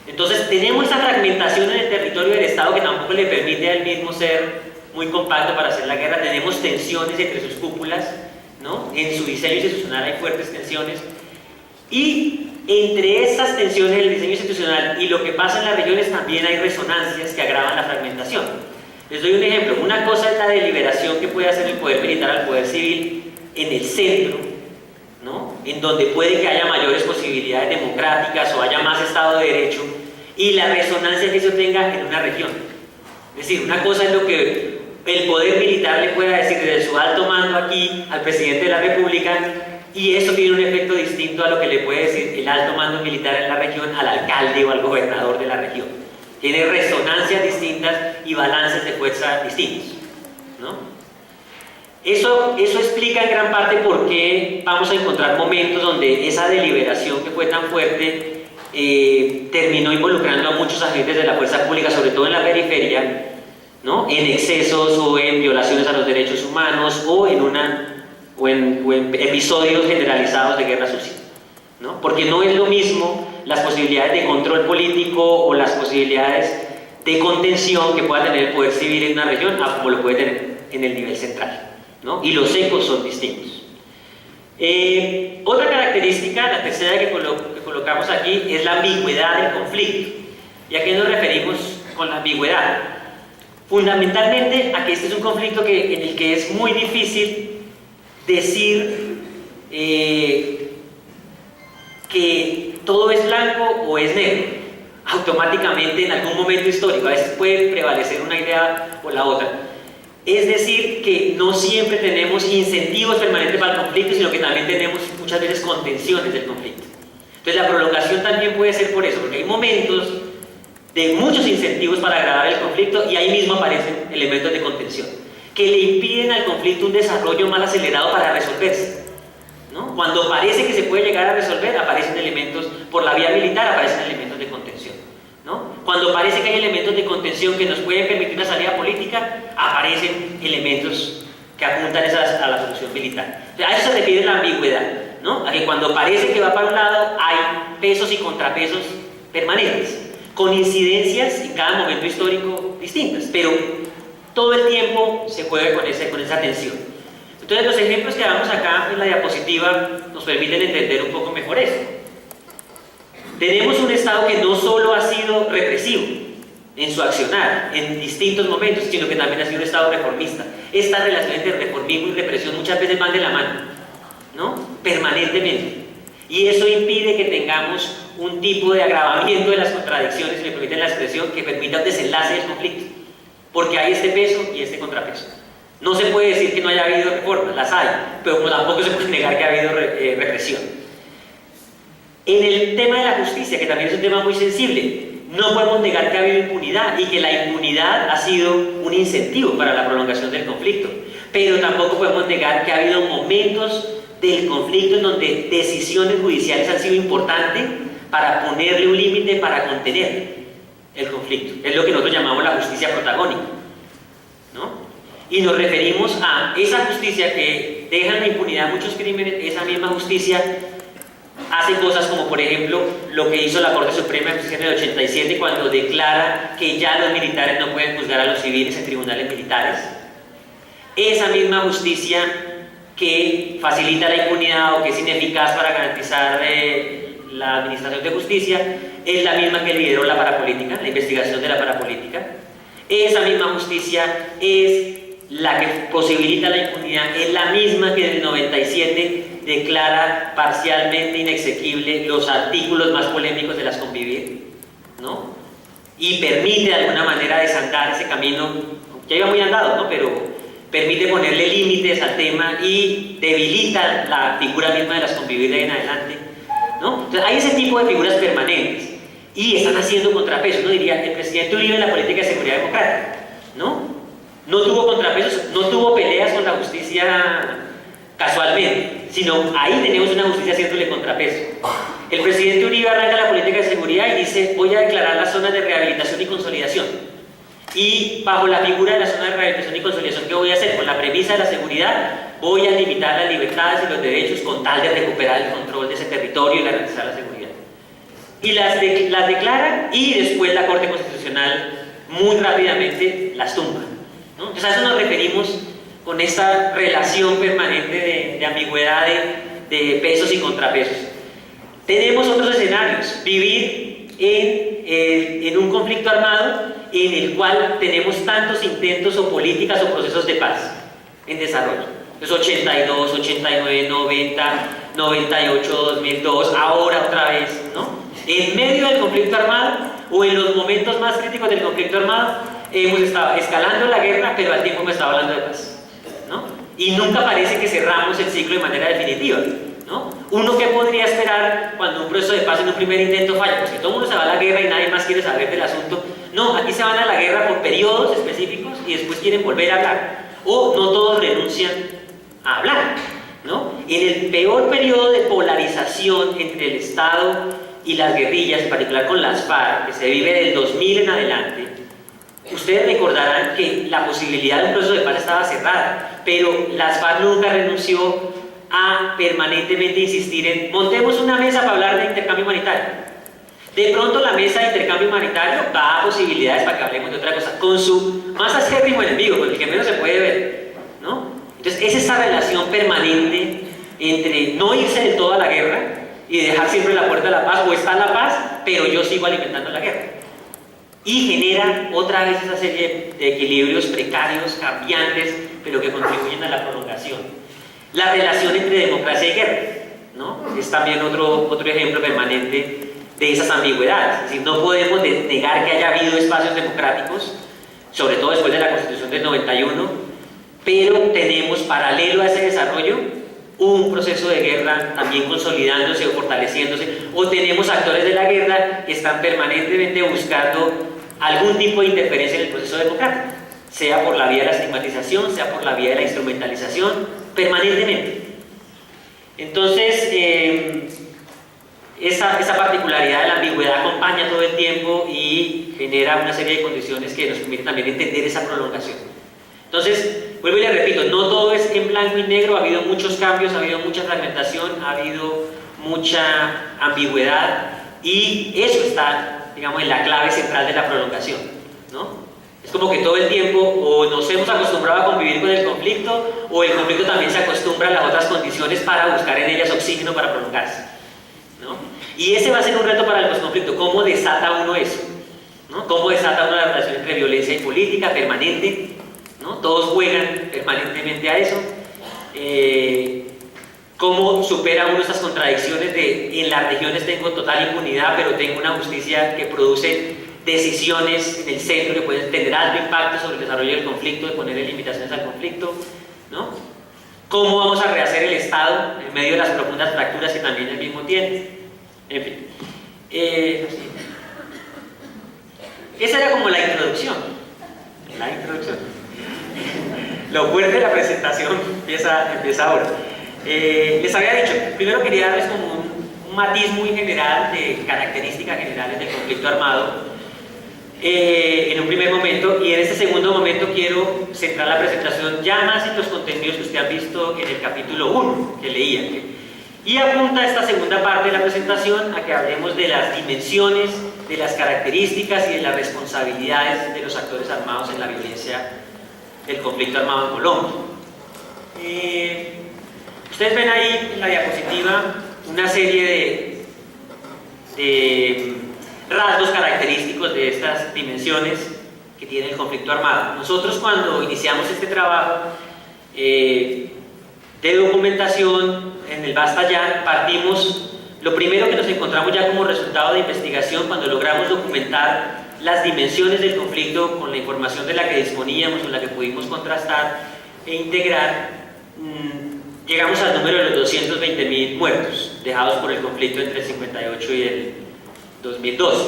Entonces tenemos esa fragmentación en el territorio del Estado que tampoco le permite a él mismo ser muy compacto para hacer la guerra. Tenemos tensiones entre sus cúpulas, ¿no? En su diseño institucional hay fuertes tensiones, y entre esas tensiones del diseño institucional y lo que pasa en las regiones también hay resonancias que agravan la fragmentación. Les doy un ejemplo. Una cosa es la deliberación que puede hacer el poder militar al poder civil en el centro, ¿no?, en donde puede que haya mayores posibilidades democráticas o haya más Estado de Derecho, y la resonancia que eso tenga en una región. Es decir, una cosa es lo que el poder militar le pueda decir desde su alto mando aquí al presidente de la República, y eso tiene un efecto distinto a lo que le puede decir el alto mando militar en la región al alcalde o al gobernador de la región. Tiene resonancias distintas y balances de fuerza distintos, ¿no? Eso explica en gran parte por qué vamos a encontrar momentos donde esa deliberación que fue tan fuerte terminó involucrando a muchos agentes de la fuerza pública, sobre todo en la periferia, ¿no?, en excesos o en violaciones a los derechos humanos o en episodios generalizados de guerra sucia, ¿no? Porque no es lo mismo las posibilidades de control político o las posibilidades de contención que pueda tener el poder civil en una región a como lo puede tener en el nivel central, ¿no? Y los ecos son distintos. Otra característica, la tercera que colocamos aquí, es la ambigüedad del conflicto. ¿Y a qué nos referimos con la ambigüedad? Fundamentalmente a que este es un conflicto en el que es muy difícil decir que todo es blanco o es negro automáticamente en algún momento histórico. A veces puede prevalecer una idea o la otra. Es decir, que no siempre tenemos incentivos permanentes para el conflicto, sino que también tenemos muchas veces contenciones del conflicto. Entonces la prolongación también puede ser por eso, porque hay momentos de muchos incentivos para agravar el conflicto y ahí mismo aparecen elementos de contención que le impiden al conflicto un desarrollo más acelerado para resolverse, ¿no? Cuando parece que se puede llegar a resolver, aparecen elementos, por la vía militar aparecen elementos de contención, ¿no? Cuando parece que hay elementos de contención que nos pueden permitir una salida política, aparecen elementos que apuntan a la solución militar. Entonces, a eso se refiere la ambigüedad, ¿no? A que cuando parece que va para un lado, hay pesos y contrapesos permanentes, con incidencias en cada momento histórico distintas, pero todo el tiempo se juega con esa tensión. Entonces los ejemplos que damos acá en la diapositiva nos permiten entender un poco mejor eso. Tenemos un Estado que no solo ha sido represivo en su accionar en distintos momentos, sino que también ha sido un Estado reformista. Esta relación entre reformismo y represión muchas veces van de la mano, ¿no?, permanentemente. Y eso impide que tengamos un tipo de agravamiento de las contradicciones, si me permiten la expresión, que permita un desenlace del conflicto, porque hay este peso y este contrapeso. No se puede decir que no haya habido reformas, las hay, pero tampoco se puede negar que ha habido represión. En el tema de la justicia, que también es un tema muy sensible, no podemos negar que ha habido impunidad y que la impunidad ha sido un incentivo para la prolongación del conflicto, pero tampoco podemos negar que ha habido momentos del conflicto en donde decisiones judiciales han sido importantes para ponerle un límite, para contener el conflicto. Es lo que nosotros llamamos la justicia protagónica, ¿no? Y nos referimos a esa justicia que deja en la impunidad muchos crímenes. Esa misma justicia hace cosas como, por ejemplo, lo que hizo la Corte Suprema de Justicia en el 87 cuando declara que ya los militares no pueden juzgar a los civiles en tribunales militares. Esa misma justicia que facilita la impunidad o que es ineficaz para garantizar la administración de justicia es la misma que lideró la parapolítica, la investigación de la parapolítica. Esa misma justicia es la que posibilita la impunidad, es la misma que en el 97 declara parcialmente inexequible los artículos más polémicos de las Convivir, ¿no? Y permite de alguna manera desandar ese camino, ya iba muy andado, ¿no? Pero permite ponerle límites al tema y debilita la figura misma de las Convivir de ahí en adelante, ¿no? Entonces hay ese tipo de figuras permanentes y están haciendo contrapesos. Uno diría, el presidente Uribe en la política de seguridad democrática, ¿no? No tuvo contrapesos, no tuvo peleas con la justicia casualmente, sino ahí tenemos una justicia haciéndole contrapeso. El presidente Uribe arranca la política de seguridad y dice, voy a declarar las zonas de rehabilitación y consolidación. Y bajo la figura de la zona de rehabilitación y consolidación, ¿qué voy a hacer? Con la premisa de la seguridad, voy a limitar las libertades y los derechos con tal de recuperar el control de ese territorio y garantizar la seguridad. Y las declara y después la Corte Constitucional muy rápidamente las tumba, ¿no? Entonces a eso nos referimos con esta relación permanente de ambigüedad, de pesos y contrapesos. Tenemos otros escenarios, vivir en un conflicto armado en el cual tenemos tantos intentos o políticas o procesos de paz en desarrollo. Entonces 82, 89, 90, 98, 2002, ahora otra vez, ¿no? En medio del conflicto armado o en los momentos más críticos del conflicto armado hemos estado escalando la guerra, pero al tiempo hemos estado hablando de paz, ¿no? Y nunca parece que cerramos el ciclo de manera definitiva, ¿no? Uno que podría esperar cuando un proceso de paz en un primer intento falla, pues que todo el mundo se va a la guerra y nadie más quiere saber del asunto. No, aquí se van a la guerra por periodos específicos y después quieren volver a hablar, o no todos renuncian a hablar, ¿no? En el peor periodo de polarización entre el Estado y las guerrillas, en particular con las FARC, que se vive del 2000 en adelante, ustedes recordarán que la posibilidad de un proceso de paz estaba cerrada, pero las FARC nunca renunció a permanentemente insistir en montemos una mesa para hablar de intercambio humanitario. De pronto la mesa de intercambio humanitario va a posibilidades para que hablemos de otra cosa, con su más acérrimo enemigo, con el que menos se puede ver, ¿no? Entonces es esa relación permanente entre no irse del todo a la guerra y dejar siempre la puerta de la paz, o está la paz, pero yo sigo alimentando la guerra. Y genera otra vez esa serie de equilibrios precarios, cambiantes, pero que contribuyen a la prolongación. La relación entre democracia y guerra, ¿no? Es también otro ejemplo permanente de esas ambigüedades. Es decir, no podemos negar que haya habido espacios democráticos, sobre todo después de la Constitución del 91, pero tenemos paralelo a ese desarrollo un proceso de guerra también consolidándose o fortaleciéndose, o tenemos actores de la guerra que están permanentemente buscando algún tipo de interferencia en el proceso democrático, sea por la vía de la estigmatización, sea por la vía de la instrumentalización, permanentemente. Entonces, esa particularidad de la ambigüedad acompaña todo el tiempo y genera una serie de condiciones que nos permiten también entender esa prolongación. Entonces, vuelvo y le repito, no todo es en blanco y negro, ha habido muchos cambios, ha habido mucha fragmentación, ha habido mucha ambigüedad y eso está, digamos, en la clave central de la prolongación, ¿no? Es como que todo el tiempo o nos hemos acostumbrado a convivir con el conflicto o el conflicto también se acostumbra a las otras condiciones para buscar en ellas oxígeno para prolongarse, ¿no? Y ese va a ser un reto para el posconflicto, ¿cómo desata uno eso? ¿No? ¿Cómo desata uno la relación entre violencia y política permanente? ¿No? Todos juegan permanentemente a eso. ¿Cómo supera uno estas contradicciones de en las regiones tengo total impunidad, pero tengo una justicia que produce decisiones en el centro que pueden tener alto impacto sobre el desarrollo del conflicto, de ponerle limitaciones al conflicto, ¿no? ¿Cómo vamos a rehacer el Estado en medio de las profundas fracturas que también el mismo tiene? En fin. Esa era como la introducción. Lo fuerte de la presentación empieza ahora. Les había dicho, primero quería darles como un matiz muy general de características generales del conflicto armado en un primer momento, y en este segundo momento quiero centrar la presentación ya más en los contenidos que usted ha visto en el capítulo 1 que leía, y apunta esta segunda parte de la presentación a que hablemos de las dimensiones, de las características y de las responsabilidades de los actores armados en la violencia del conflicto armado en Colombia. Ustedes ven ahí en la diapositiva una serie de rasgos característicos de estas dimensiones que tiene el conflicto armado. Nosotros, cuando iniciamos este trabajo de documentación en el Basta Ya, partimos, lo primero que nos encontramos ya como resultado de investigación, cuando logramos documentar las dimensiones del conflicto con la información de la que disponíamos, con la que pudimos contrastar e integrar, llegamos al número de los 220.000 muertos dejados por el conflicto entre el 58 y el 2012.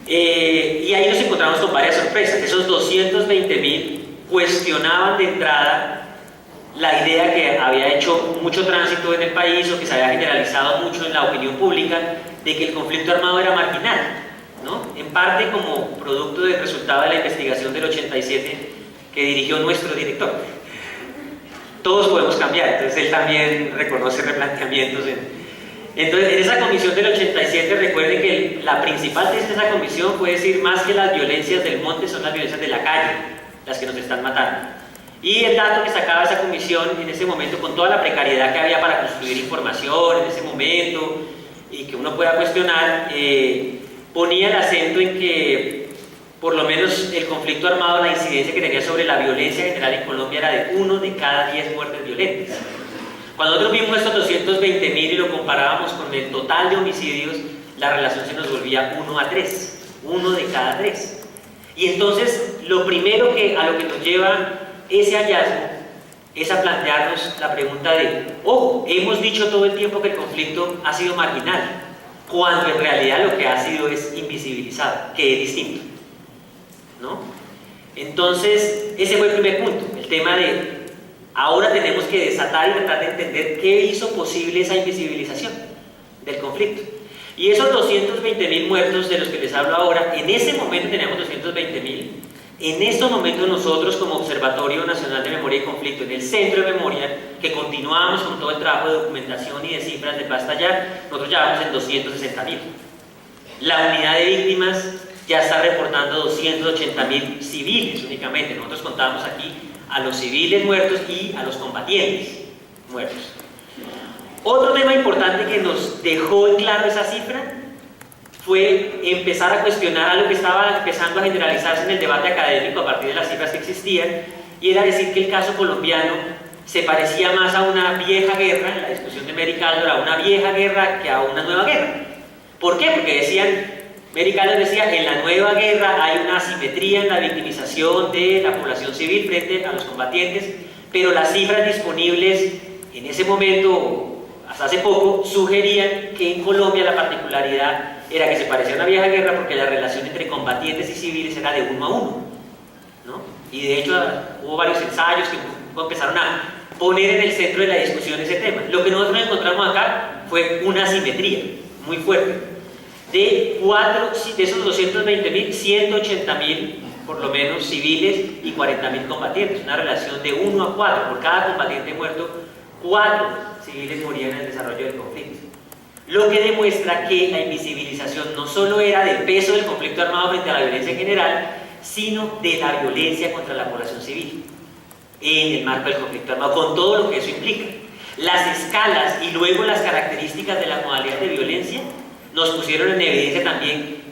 Y ahí nos encontramos con varias sorpresas. Esos 220.000 cuestionaban de entrada la idea que había hecho mucho tránsito en el país, o que se había generalizado mucho en la opinión pública, de que el conflicto armado era marginal, ¿no? En parte como producto del resultado de la investigación del 87 que dirigió nuestro director. Todos podemos cambiar, entonces él también reconoce replanteamientos. Entonces, en esa comisión del 87, recuerden que la principal tesis de esa comisión fue decir, más que las violencias del monte, son las violencias de la calle las que nos están matando. Y el dato que sacaba esa comisión en ese momento, con toda la precariedad que había para construir información en ese momento, y que uno pueda cuestionar, ponía el acento en que, por lo menos el conflicto armado, la incidencia que tenía sobre la violencia general en Colombia era de 1 de cada 10 muertes violentas. Cuando nosotros vimos estos 220.000 y lo comparábamos con el total de homicidios, la relación se nos volvía 1 a 3, 1 de cada 3. Y entonces, lo primero a lo que nos lleva ese hallazgo es a plantearnos la pregunta de, ojo, hemos dicho todo el tiempo que el conflicto ha sido marginal, cuando en realidad lo que ha sido es invisibilizado, que es distinto, ¿no? Entonces, ese fue el primer punto, el tema de ahora tenemos que desatar y tratar de entender qué hizo posible esa invisibilización del conflicto. Y esos 220.000 muertos de los que les hablo ahora, en ese momento teníamos 220.000. En estos momentos nosotros, como Observatorio Nacional de Memoria y Conflicto, en el Centro de Memoria, que continuamos con todo el trabajo de documentación y de cifras del Basta Ya, nosotros ya vamos en 260.000. La unidad de víctimas ya está reportando 280.000 civiles únicamente. Nosotros contamos aquí a los civiles muertos y a los combatientes muertos. Otro tema importante que nos dejó en claro esa cifra fue empezar a cuestionar algo que estaba empezando a generalizarse en el debate académico a partir de las cifras que existían, y era decir que el caso colombiano se parecía más a una vieja guerra, en la discusión de Mary Kaldor, a una vieja guerra que a una nueva guerra. ¿Por qué? Porque decían, Mary Kaldor decía, en la nueva guerra hay una asimetría en la victimización de la población civil frente a los combatientes, pero las cifras disponibles en ese momento, hasta hace poco, sugerían que en Colombia la particularidad era que se parecía a una vieja guerra porque la relación entre combatientes y civiles era de 1 a 1, ¿no? Y de hecho hubo varios ensayos que empezaron a poner en el centro de la discusión ese tema. Lo que nosotros encontramos acá fue una asimetría muy fuerte. De esos 220.000, 180.000 por lo menos civiles y 40.000 combatientes, una relación de 1 a 4, por cada combatiente muerto, 4 civiles morían en el desarrollo del conflicto. Lo que demuestra que la invisibilización no solo era del peso del conflicto armado frente a la violencia en general, sino de la violencia contra la población civil en el marco del conflicto armado, con todo lo que eso implica. Las escalas y luego las características de la modalidad de violencia nos pusieron en evidencia también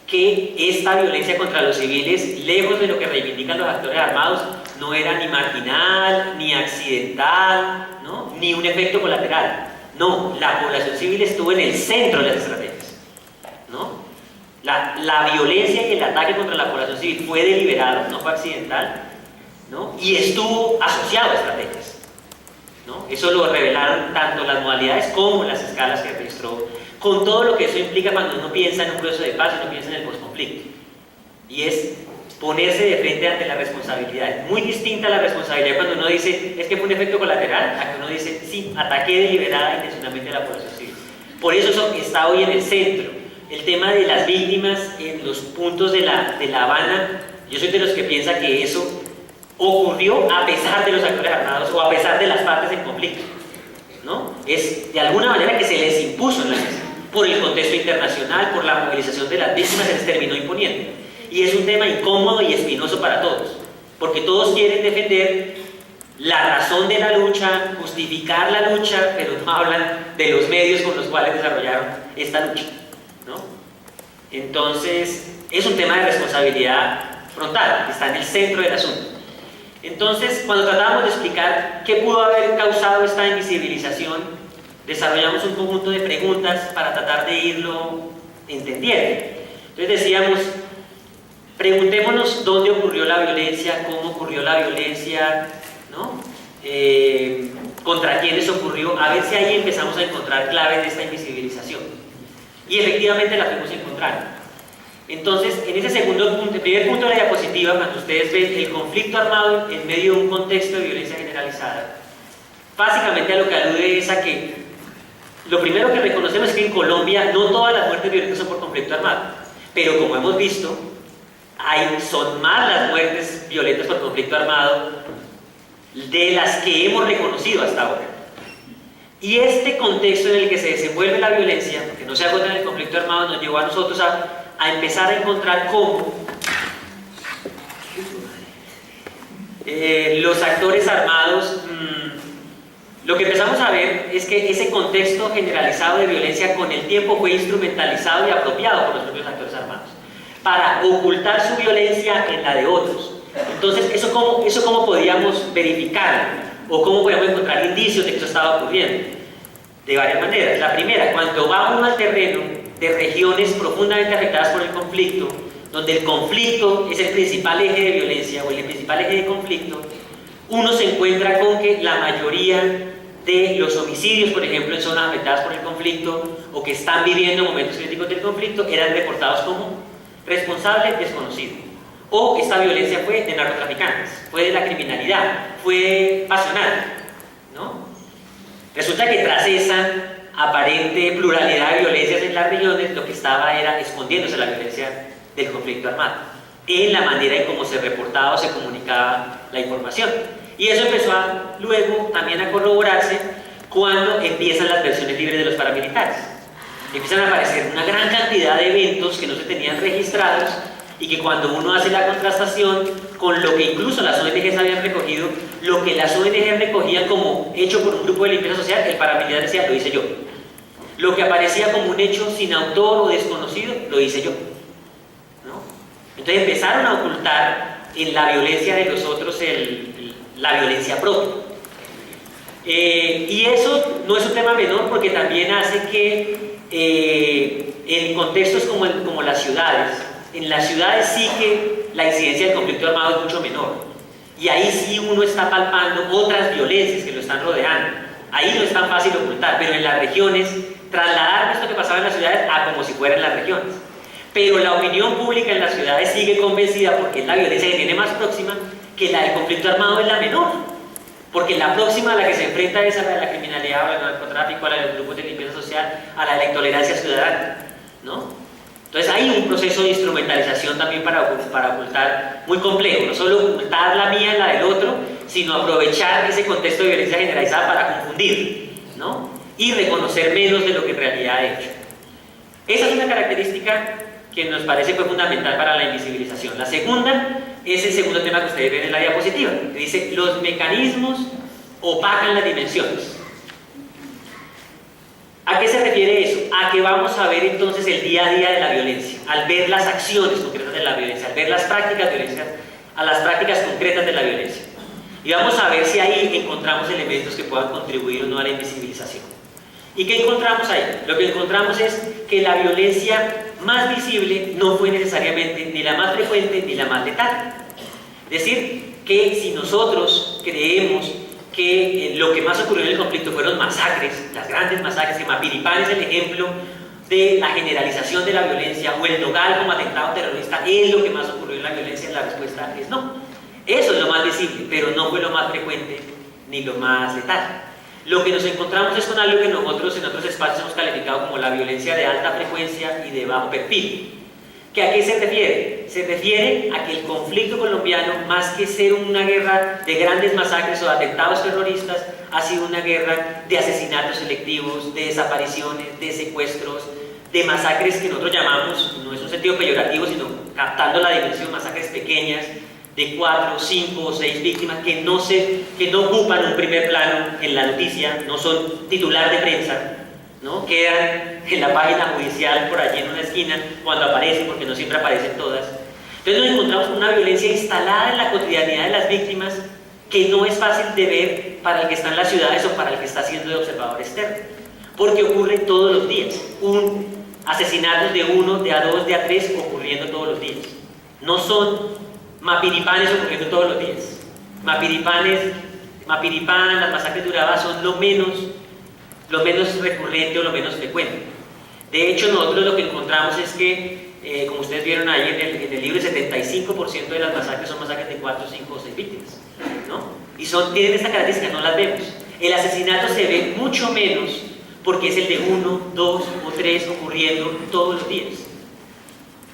que esta violencia contra los civiles, lejos de lo que reivindican los actores armados, no era ni marginal, ni accidental, ¿no? Ni un efecto colateral. No, la población civil estuvo en el centro de las estrategias, ¿no? La violencia y el ataque contra la población civil fue deliberado, no fue accidental, ¿no? Y estuvo asociado a estrategias, ¿no? Eso lo revelaron tanto las modalidades como las escalas que registró, con todo lo que eso implica cuando uno piensa en un proceso de paz y uno piensa en el posconflicto. Y es ponerse de frente ante la responsabilidad. Es muy distinta la responsabilidad cuando uno dice, es que fue un efecto colateral, a que uno dice, sí, ataqué deliberada e intencionalmente a la población civil. Por eso está hoy en el centro. El tema de las víctimas en los puntos de La Habana, yo soy de los que piensa que eso ocurrió a pesar de los actores armados o a pesar de las partes en conflicto, ¿no? Es de alguna manera que se les impuso en la mesa, por el contexto internacional, por la movilización de las víctimas, se les terminó imponiendo. Y es un tema incómodo y espinoso para todos, porque todos quieren defender la razón de la lucha, justificar la lucha, pero no hablan de los medios con los cuales desarrollaron esta lucha, ¿no? Entonces, es un tema de responsabilidad frontal, está en el centro del asunto. Entonces, cuando tratábamos de explicar qué pudo haber causado esta invisibilización, desarrollamos un conjunto de preguntas para tratar de irlo entendiendo. Entonces decíamos, preguntémonos dónde ocurrió la violencia, cómo ocurrió la violencia, ¿no? Contra quiénes ocurrió, a ver si ahí empezamos a encontrar claves de esta invisibilización. Y efectivamente la fuimos encontrando. Entonces, en ese segundo punto, el primer punto de la diapositiva, cuando ustedes ven el conflicto armado en medio de un contexto de violencia generalizada, básicamente a lo que alude es a que lo primero que reconocemos es que en Colombia no todas las muertes violentas son por conflicto armado, pero como hemos visto, son más las muertes violentas por conflicto armado de las que hemos reconocido hasta ahora. Y este contexto en el que se desenvuelve la violencia, porque no se agota en el conflicto armado, nos llevó a nosotros a empezar a encontrar cómo los actores armados, lo que empezamos a ver es que ese contexto generalizado de violencia con el tiempo fue instrumentalizado y apropiado por los propios actores armados para ocultar su violencia en la de otros. Entonces, ¿eso cómo podíamos verificarlo? ¿O cómo podíamos encontrar indicios de que eso estaba ocurriendo? De varias maneras. La primera, cuando va uno al terreno de regiones profundamente afectadas por el conflicto, donde el conflicto es el principal eje de violencia o el principal eje de conflicto, uno se encuentra con que la mayoría de los homicidios, por ejemplo, en zonas afectadas por el conflicto o que están viviendo momentos críticos del conflicto, eran reportados como responsable desconocido. O esta violencia fue de narcotraficantes, fue de la criminalidad, fue pasional, ¿no? Resulta que tras esa aparente pluralidad de violencias en las regiones, lo que estaba era escondiéndose la violencia del conflicto armado, en la manera en cómo se reportaba o se comunicaba la información. Y eso empezó luego también a corroborarse cuando empiezan las versiones libres de los paramilitares. Empiezan a aparecer una gran cantidad de eventos que no se tenían registrados y que cuando uno hace la contrastación con lo que incluso las ONGs habían recogido, lo que las ONGs recogían como hecho por un grupo de limpieza social, el paramilitar decía, lo hice yo. Lo que aparecía como un hecho sin autor o desconocido, lo hice yo, ¿no? Entonces empezaron a ocultar en la violencia de los otros la violencia propia. Y eso no es un tema menor porque también hace que en contextos como las ciudades, en las ciudades sí que la incidencia del conflicto armado es mucho menor. Y ahí sí uno está palpando otras violencias que lo están rodeando. Ahí no es tan fácil ocultar, pero en las regiones, trasladar esto que pasaba en las ciudades a como si fueran las regiones. Pero la opinión pública en las ciudades sigue convencida, porque es la violencia que tiene más próxima, que la del conflicto armado es la menor. Porque la próxima a la que se enfrenta es a la de la criminalidad, al narcotráfico, a la de los grupos de limpieza social, a la de la intolerancia ciudadana, ¿no? Entonces hay un proceso de instrumentalización también para ocultar muy complejo, no solo ocultar la mía en la del otro, sino aprovechar ese contexto de violencia generalizada para confundir, ¿no? Y reconocer menos de lo que en realidad ha hecho. Esa es una característica que nos parece fundamental para la invisibilización. La segunda es el segundo tema que ustedes ven en la diapositiva, que dice, los mecanismos opacan las dimensiones. ¿A qué se refiere eso? A que vamos a ver entonces el día a día de la violencia, al ver las acciones concretas de la violencia, al ver las prácticas violentas, a las prácticas concretas de la violencia. Y vamos a ver si ahí encontramos elementos que puedan contribuir o no a la invisibilización. ¿Y qué encontramos ahí? Lo que encontramos es que la violencia más visible no fue necesariamente ni la más frecuente ni la más letal. Es decir, que si nosotros creemos que lo que más ocurrió en el conflicto fueron masacres, las grandes masacres, que Mapiripán es el ejemplo de la generalización de la violencia, o el Dogal como atentado terrorista es lo que más ocurrió en la violencia? La respuesta es no. Eso es lo más visible, pero no fue lo más frecuente ni lo más letal. Lo que nos encontramos es con algo que nosotros en otros espacios hemos calificado como la violencia de alta frecuencia y de bajo perfil. ¿Que a qué se refiere? Se refiere a que el conflicto colombiano, más que ser una guerra de grandes masacres o de atentados terroristas, ha sido una guerra de asesinatos selectivos, de desapariciones, de secuestros, de masacres que nosotros llamamos, no es un sentido peyorativo, sino captando la dimensión, masacres pequeñas, de 4, 5 o 6 víctimas que no ocupan un primer plano en la noticia, no son titular de prensa, ¿no? Quedan en la página judicial por allí en una esquina cuando aparecen, porque no siempre aparecen todas. Entonces nos encontramos con una violencia instalada en la cotidianidad de las víctimas que no es fácil de ver para el que está en las ciudades o para el que está siendo de observador externo, porque ocurre todos los días, asesinatos de 1, de a 2, de a 3 ocurriendo todos los días. No son mapiripanes ocurriendo todos los días. Mapiripán, las masacres de Urabá son lo menos recurrente o lo menos frecuente. De hecho, nosotros lo que encontramos es que, como ustedes vieron ahí en el libro, el 75% de las masacres son masacres de 4, 5 o 6 víctimas, ¿no? Y tienen esta característica, no las vemos. El asesinato se ve mucho menos porque es el de 1, 2 o 3 ocurriendo todos los días.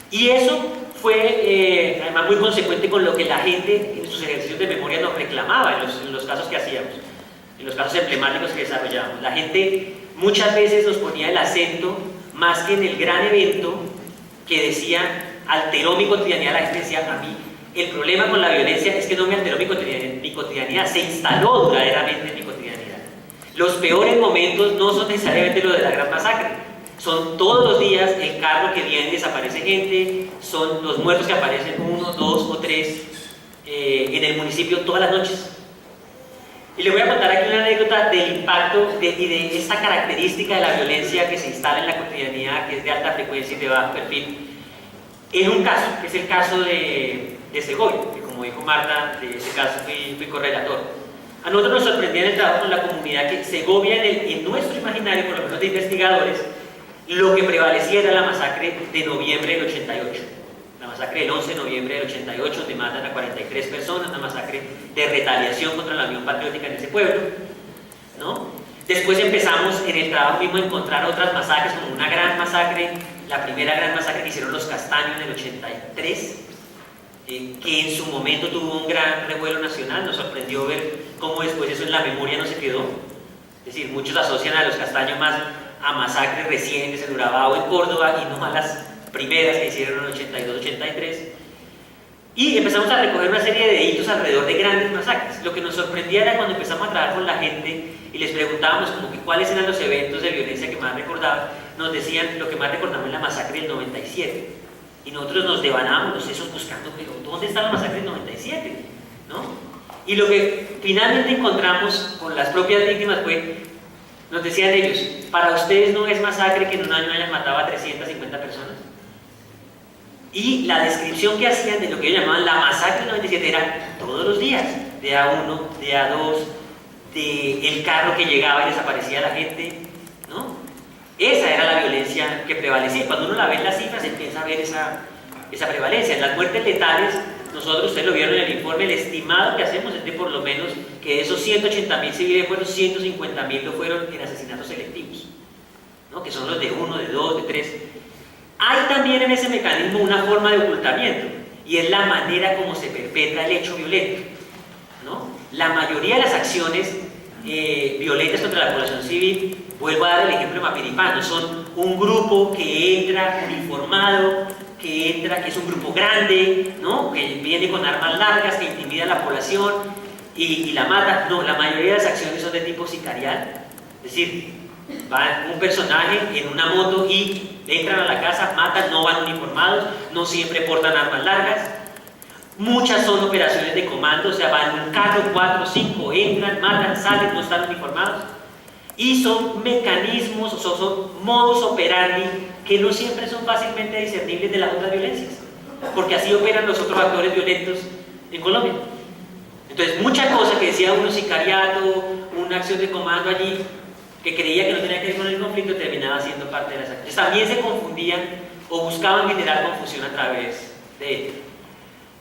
Y eso fue además muy consecuente con lo que la gente en sus ejercicios de memoria nos reclamaba en los casos que hacíamos, en los casos emblemáticos que desarrollábamos. La gente muchas veces nos ponía el acento más que en el gran evento que decía, alteró mi cotidianidad. La gente decía, a mí el problema con la violencia es que no me alteró mi cotidianidad, se instaló duraderamente en mi cotidianidad. Los peores momentos no son necesariamente lo de la gran masacre. Son todos los días el carro que viene y desaparece gente, son los muertos que aparecen 1, 2 o 3 en el municipio todas las noches. Y les voy a contar aquí una anécdota del impacto y de esta característica de la violencia que se instala en la cotidianidad, que es de alta frecuencia y de bajo perfil, en un caso, que es el caso de Segovia, que como dijo Marta, de ese caso fui correlator. A nosotros nos sorprendía en el trabajo con la comunidad que Segovia, en nuestro imaginario, por lo menos de investigadores, lo que prevalecía era la masacre de noviembre del 88. La masacre del 11 de noviembre del 88, donde matan a 43 personas, una masacre de retaliación contra la Unión Patriótica en ese pueblo, ¿no? Después empezamos en el trabajo mismo a encontrar otras masacres, como una gran masacre, la primera gran masacre que hicieron los Castaños en el 83, que en su momento tuvo un gran revuelo nacional. Nos sorprendió ver cómo después eso en la memoria no se quedó. Es decir, muchos asocian a los Castaños más a masacres recientes en Urabá o en Córdoba y no a las primeras que hicieron en 82-83. Y empezamos a recoger una serie de delitos alrededor de grandes masacres. Lo que nos sorprendía era cuando empezamos a trabajar con la gente y les preguntábamos como que cuáles eran los eventos de violencia que más recordaban. Nos decían, lo que más recordamos es la masacre del 97. Y nosotros nos devanábamos los sesos buscando, pero ¿dónde está la masacre del 97? ¿No? Y lo que finalmente encontramos con las propias víctimas fue, nos decían ellos, ¿para ustedes no es masacre que en un año hayan matado a 350 personas? Y la descripción que hacían de lo que ellos llamaban la masacre del 97 era todos los días, de A1, de A2, de el carro que llegaba y desaparecía la gente, ¿no? Esa era la violencia que prevalecía. Cuando uno la ve en las cifras, empieza a ver esa prevalencia. En las muertes letales, nosotros, ustedes lo vieron en el informe, el estimado que hacemos es de por lo menos que de esos 180.000 civiles muertos, 150.000 lo fueron en asesinatos selectivos, ¿no? Que son los de 1, de 2, de 3. Hay también en ese mecanismo una forma de ocultamiento, y es la manera como se perpetra el hecho violento, ¿no? La mayoría de las acciones violentas contra la población civil, vuelvo a dar el ejemplo de Mapiripán, son un grupo que entra uniformado, que es un grupo grande, ¿no? Que viene con armas largas, que intimida a la población y la mata. No, la mayoría de las acciones son de tipo sicarial, es decir, va un personaje en una moto y entran a la casa, matan, no van uniformados, no siempre portan armas largas. Muchas son operaciones de comando, o sea, van en un carro, 4 o 5, entran, matan, salen, no están uniformados. Y son mecanismos, son modus operandi que no siempre son fácilmente discernibles de las otras violencias, porque así operan los otros actores violentos en Colombia. Entonces, mucha cosa que decía uno, sicariato, una acción de comando allí, que creía que no tenía que ver con el conflicto, terminaba siendo parte de las acciones. También se confundían o buscaban generar confusión a través de ello.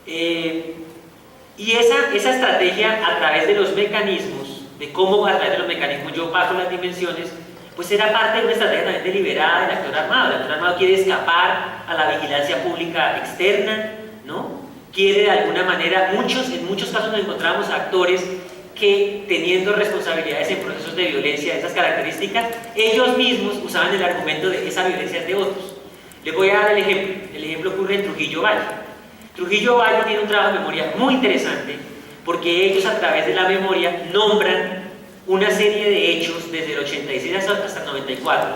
Y esa estrategia a través de los mecanismos, de cómo a través de los mecanismos yo bajo las dimensiones, pues era parte de una estrategia también deliberada del actor armado. El actor armado quiere escapar a la vigilancia pública externa, ¿no? Quiere de alguna manera, en muchos casos nos encontramos actores que teniendo responsabilidades en procesos de violencia de esas características, ellos mismos usaban el argumento de esa violencia es de otros. Les voy a dar el ejemplo. El ejemplo ocurre en Trujillo Valle. Trujillo Valle tiene un trabajo de memoria muy interesante porque ellos a través de la memoria nombran una serie de hechos desde el 86 hasta el 94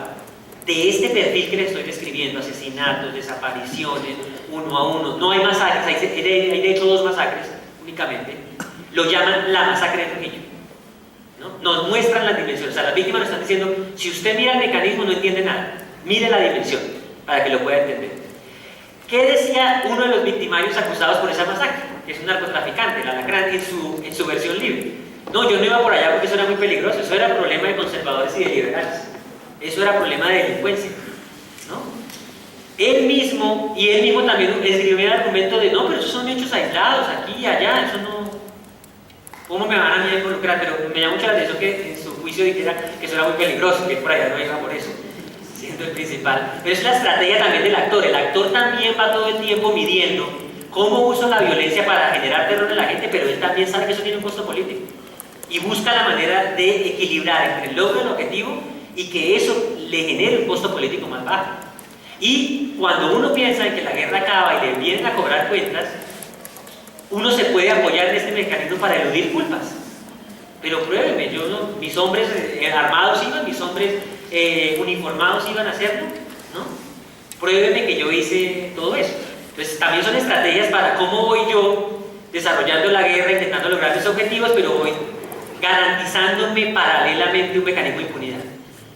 de este perfil que les estoy describiendo: asesinatos, desapariciones, uno a uno. No hay masacres, hay de hecho 2 masacres únicamente. Lo llaman la masacre de Trujillo, ¿no? Nos muestran las dimensiones. O sea, las víctimas nos están diciendo, si usted mira el mecanismo no entiende nada, mire la dimensión para que lo pueda entender. ¿Qué decía uno de los victimarios acusados por esa masacre? Que es un narcotraficante, el Alacrán, en su versión libre. No, yo no iba por allá porque eso era muy peligroso, eso era problema de conservadores y de liberales, eso era problema de delincuencia, ¿no? Él mismo también escribió el argumento de, no, pero esos son hechos aislados, aquí y allá, eso no... ¿Cómo me van a mí a involucrar? Pero me llama mucho la atención que en su juicio dijera que eso era muy peligroso, que por allá no iba por eso, siendo el principal. Pero es la estrategia también del actor. El actor también va todo el tiempo midiendo cómo usa la violencia para generar terror en la gente, pero él también sabe que eso tiene un costo político. Y busca la manera de equilibrar entre el logro del objetivo y que eso le genere un costo político más bajo. Y cuando uno piensa en que la guerra acaba y le vienen a cobrar cuentas, uno se puede apoyar en este mecanismo para eludir culpas. Pero pruébeme, mis hombres armados iban, mis hombres uniformados iban a hacerlo, ¿no? Pruébeme que yo hice todo eso. Entonces también son estrategias para cómo voy yo desarrollando la guerra, intentando lograr mis objetivos, pero voy garantizándome paralelamente un mecanismo de impunidad,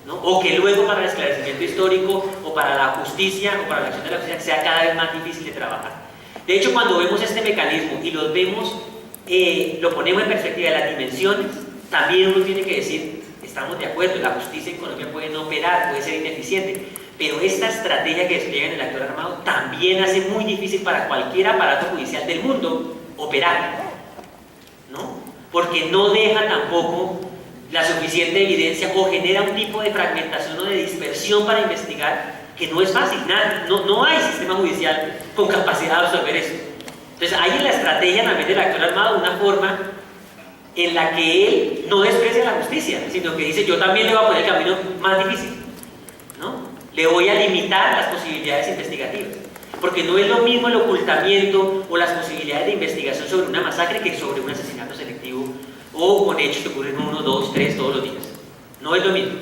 ¿no? O que luego para el esclarecimiento histórico o para la justicia o para la acción de la justicia sea cada vez más difícil de trabajar. De hecho, cuando vemos este mecanismo y lo ponemos en perspectiva de las dimensiones, también uno tiene que decir, estamos de acuerdo, la justicia en Colombia puede no operar, puede ser ineficiente, pero esta estrategia que despliega en el actor armado también hace muy difícil para cualquier aparato judicial del mundo operar, ¿no? Porque no deja tampoco la suficiente evidencia o genera un tipo de fragmentación o de dispersión para investigar que no es fácil. No hay sistema judicial con capacidad de absorber eso. Entonces hay en la estrategia también del actor armado una forma en la que él no desprecia la justicia, sino que dice, yo también le voy a poner el camino más difícil, ¿no? Le voy a limitar las posibilidades investigativas, porque no es lo mismo el ocultamiento o las posibilidades de investigación sobre una masacre que sobre un asesinato selectivo o con hechos que ocurren 1, 2, 3 todos los días. No es lo mismo.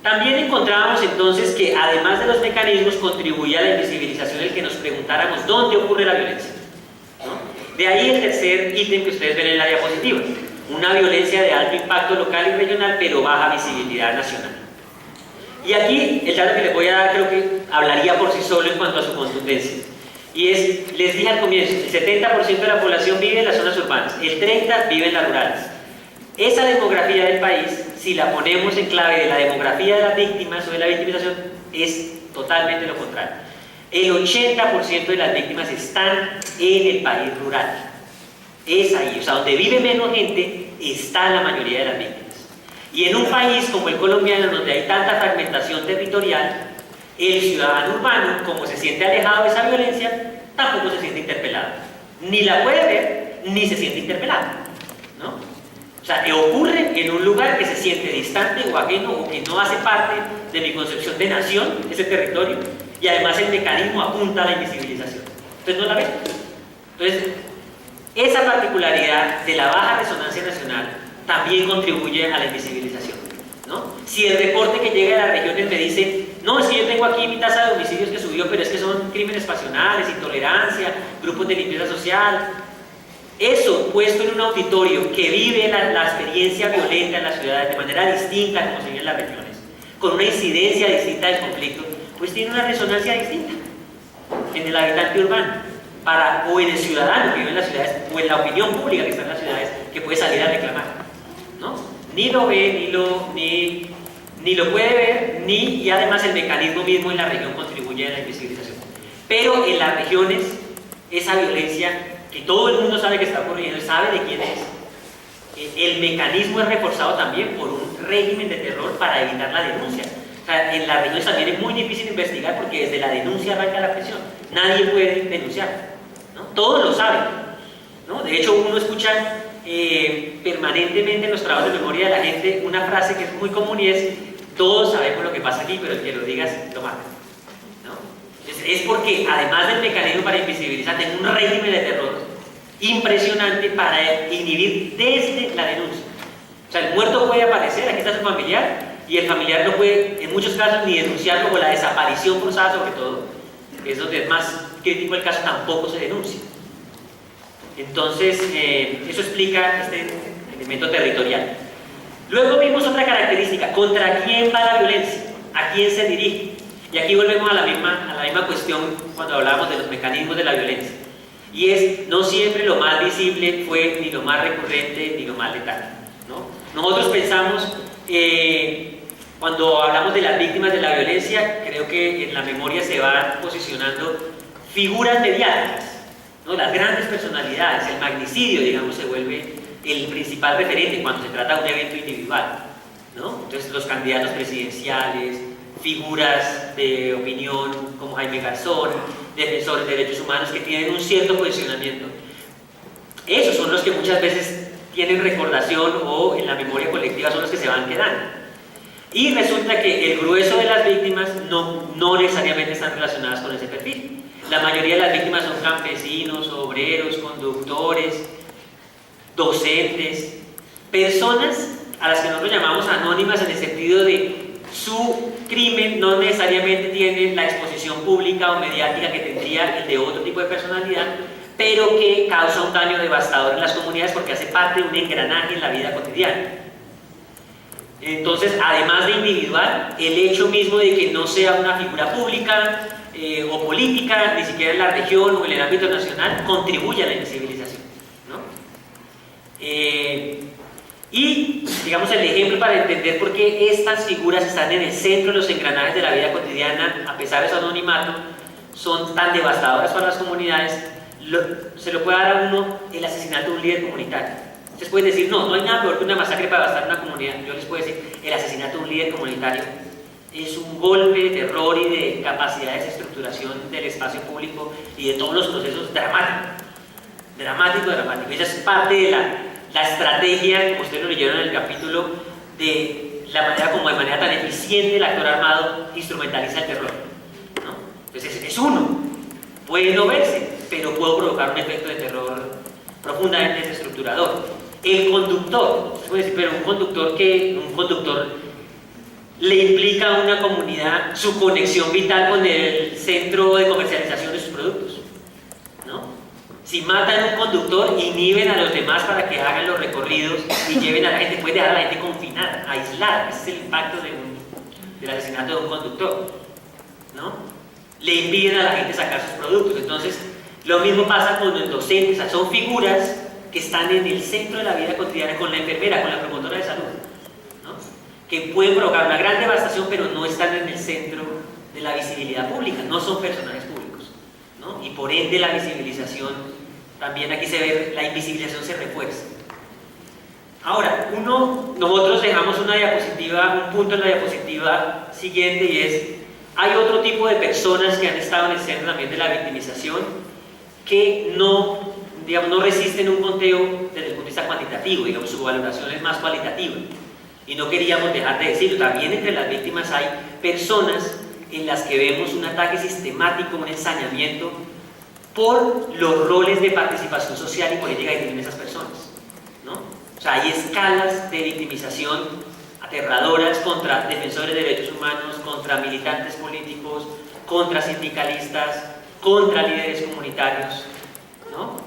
También encontrábamos entonces que además de los mecanismos contribuía a la invisibilización el que nos preguntáramos dónde ocurre la violencia, ¿no? De ahí el tercer ítem que ustedes ven en la diapositiva, una violencia de alto impacto local y regional pero baja visibilidad nacional. Y aquí el dato que les voy a dar creo que hablaría por sí solo en cuanto a su contundencia. Y es, les dije al comienzo, el 70% de la población vive en las zonas urbanas, el 30% vive en las rurales. Esa demografía del país, si la ponemos en clave de la demografía de las víctimas o de la victimización, es totalmente lo contrario. El 80% de las víctimas están en el país rural. Es ahí, o sea, donde vive menos gente, está la mayoría de las víctimas. Y en un país como el colombiano, donde hay tanta fragmentación territorial, el ciudadano urbano, como se siente alejado de esa violencia, tampoco se siente interpelado. Ni la puede ver, ni se siente interpelado, ¿no? O sea, ocurre en un lugar que se siente distante o ajeno o que no hace parte de mi concepción de nación, ese territorio, y además el mecanismo apunta a la invisibilización. Entonces no la ven. Entonces, esa particularidad de la baja resonancia nacional también contribuye a la invisibilización, ¿no? Si el reporte que llega de las regiones me dice, no, es que yo tengo aquí mi tasa de homicidios que subió, pero es que son crímenes pasionales, intolerancia, grupos de limpieza social. Eso puesto en un auditorio que vive la experiencia violenta en las ciudades de manera distinta como se vive en las regiones, con una incidencia distinta del conflicto, pues tiene una resonancia distinta en el habitante urbano o en el ciudadano que vive en las ciudades o en la opinión pública que está en las ciudades que puede salir a reclamar, ¿no? Ni lo ve, ni lo puede ver, y además el mecanismo mismo en la región contribuye a la invisibilización. Pero en las regiones esa violencia que todo el mundo sabe que está ocurriendo, sabe de quién es. El mecanismo es reforzado también por un régimen de terror para evitar la denuncia. O sea, en las regiones también es muy difícil investigar porque desde la denuncia arranca la presión. Nadie puede denunciar, ¿no? Todos lo saben, ¿no? De hecho, uno escucha permanentemente en los trabajos de memoria de la gente una frase que es muy común y es: todos sabemos lo que pasa aquí, pero el que lo digas lo mata, ¿no? Es porque además del mecanismo para invisibilizar, tengo un régimen de terror impresionante para inhibir desde la denuncia. O sea, el muerto puede aparecer, aquí está su familiar, y el familiar no puede, en muchos casos, ni denunciarlo, o la desaparición forzada sobre todo, que es donde es más crítico el caso, tampoco se denuncia. Entonces, eso explica este elemento territorial. Luego vimos otra característica: ¿contra quién va la violencia? ¿A quién se dirige? Y aquí volvemos a la misma cuestión cuando hablábamos de los mecanismos de la violencia. Y es, no siempre lo más visible fue ni lo más recurrente ni lo más letal, ¿no? Nosotros pensamos, cuando hablamos de las víctimas de la violencia, creo que en la memoria se van posicionando figuras mediáticas, ¿no? Las grandes personalidades, el magnicidio, digamos, se vuelve el principal referente cuando se trata de un evento individual, ¿no? Entonces, los candidatos presidenciales, figuras de opinión como Jaime Garzón, defensores de derechos humanos que tienen un cierto posicionamiento. Esos son los que muchas veces tienen recordación o en la memoria colectiva son los que se van quedando. Y resulta que el grueso de las víctimas no necesariamente están relacionadas con ese perfil. La mayoría de las víctimas son campesinos, obreros, conductores, docentes, personas a las que nosotros llamamos anónimas en el sentido de su crimen no necesariamente tiene la exposición pública o mediática que tendría el de otro tipo de personalidad, pero que causa un daño devastador en las comunidades porque hace parte de un engranaje en la vida cotidiana. Entonces, además de individual, el hecho mismo de que no sea una figura pública o política, ni siquiera en la región o en el ámbito nacional, contribuye a la invisibilización, ¿no? Y, digamos, el ejemplo para entender por qué estas figuras están en el centro de los engranajes de la vida cotidiana, a pesar de su anonimato, son tan devastadoras para las comunidades, se lo puede dar a uno el asesinato de un líder comunitario. Ustedes pueden decir, no hay nada peor que una masacre para devastar una comunidad. Yo les puedo decir, el asesinato de un líder comunitario es un golpe de terror y de capacidades de estructuración del espacio público y de todos los procesos dramático. Esa es parte de la estrategia, como ustedes lo leyeron en el capítulo, de la manera como de manera tan eficiente el actor armado instrumentaliza el terror, ¿no? Entonces es uno, puede no verse, pero puede provocar un efecto de terror profundamente desestructurador. El conductor, se puede decir, pero un conductor le implica a una comunidad su conexión vital con el centro de comercialización de sus productos, ¿no? Si matan a un conductor, inhiben a los demás para que hagan los recorridos y lleven a la gente, puede dejar a la gente confinada, aislada. Ese es el impacto del asesinato de un conductor, ¿no? Le impiden a la gente sacar sus productos. Entonces, lo mismo pasa con los docentes, o sea, son figuras que están en el centro de la vida cotidiana, con la enfermera, con la promotora de salud, ¿no? Que pueden provocar una gran devastación, pero no están en el centro de la visibilidad pública, no son personajes públicos, ¿no? Y por ende la visibilización, también aquí se ve, la invisibilización se refuerza. Ahora, nosotros dejamos una diapositiva, un punto en la diapositiva siguiente, y es, hay otro tipo de personas que han estado en el centro también de la victimización, que no resisten un conteo desde el punto de vista cuantitativo, digamos, su valoración es más cualitativa. Y no queríamos dejar de decirlo, también entre las víctimas hay personas en las que vemos un ataque sistemático, un ensañamiento por los roles de participación social y política que tienen esas personas, ¿no? O sea, hay escalas de victimización aterradoras contra defensores de derechos humanos, contra militantes políticos, contra sindicalistas, contra líderes comunitarios, ¿no?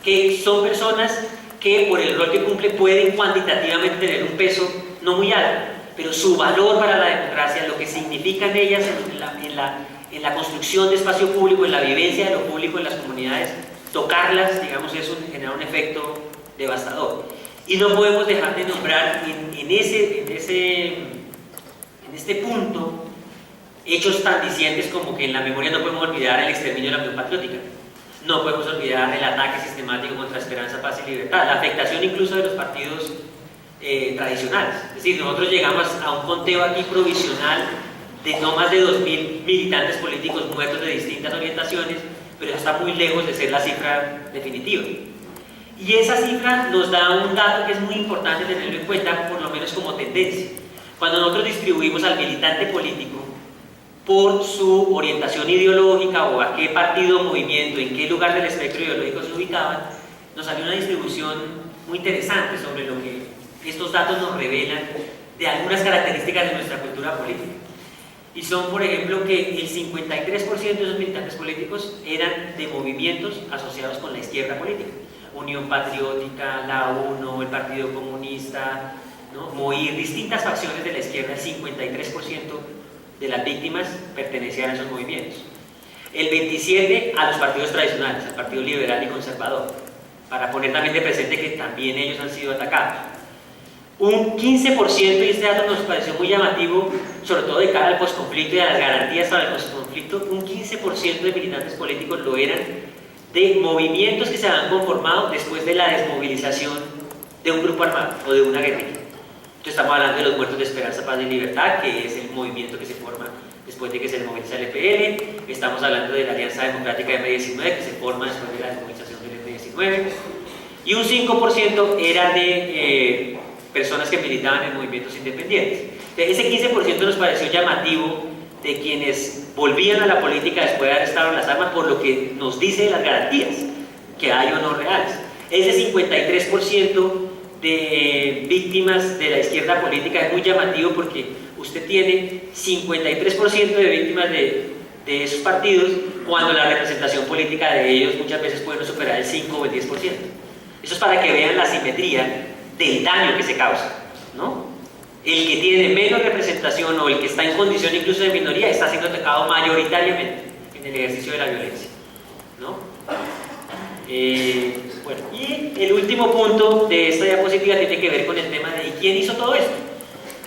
Que son personas que por el rol que cumplen pueden cuantitativamente tener un peso no muy alto, pero su valor para la democracia, lo que significan ellas en la construcción de espacio público, en la vivencia de lo público en las comunidades, tocarlas, digamos, eso genera un efecto devastador. Y no podemos dejar de nombrar en este punto hechos tan discientes como que en la memoria no podemos olvidar el exterminio de la Unión Patriótica. No podemos olvidar el ataque sistemático contra Esperanza, Paz y Libertad, la afectación incluso de los partidos tradicionales. Es decir, nosotros llegamos a un conteo aquí provisional de no más de 2.000 militantes políticos muertos de distintas orientaciones, pero eso está muy lejos de ser la cifra definitiva. Y esa cifra nos da un dato que es muy importante tenerlo en cuenta, por lo menos como tendencia. Cuando nosotros distribuimos al militante político por su orientación ideológica o a qué partido o movimiento, en qué lugar del espectro ideológico se ubicaban, nos salió una distribución muy interesante sobre lo que estos datos nos revelan de algunas características de nuestra cultura política. Y son, por ejemplo, que el 53% de esos militantes políticos eran de movimientos asociados con la izquierda política. Unión Patriótica, la UNO, el Partido Comunista, ¿no? MOIR, distintas facciones de la izquierda, el 53% de las víctimas pertenecían a esos movimientos. El 27% a los partidos tradicionales, al Partido Liberal y Conservador, para poner también de presente que también ellos han sido atacados. Un 15%, y este dato nos pareció muy llamativo, sobre todo de cara al posconflicto y a las garantías para el posconflicto, un 15% de militantes políticos lo eran de movimientos que se habían conformado después de la desmovilización de un grupo armado o de una guerrilla. Entonces estamos hablando de los muertos de Esperanza, Paz y Libertad, que es el movimiento que se forma después de que se desmoviliza el EPL. Estamos hablando de la Alianza Democrática de M19, que se forma después de la desmovilización del M19. Y un 5% era de personas que militaban en movimientos independientes. Entonces, ese 15% nos pareció llamativo de quienes volvían a la política después de haber estado en las armas, por lo que nos dice de las garantías que hay o no reales. Ese 53% de víctimas de la izquierda política es muy llamativo porque usted tiene 53% de víctimas de esos partidos cuando la representación política de ellos muchas veces puede no superar el 5 o el 10%. Eso es para que vean la simetría del daño que se causa, ¿no? El que tiene menos representación o el que está en condición incluso de minoría está siendo atacado mayoritariamente en el ejercicio de la violencia, ¿no? Bueno, y el último punto de esta diapositiva tiene que ver con el tema de ¿quién hizo todo esto?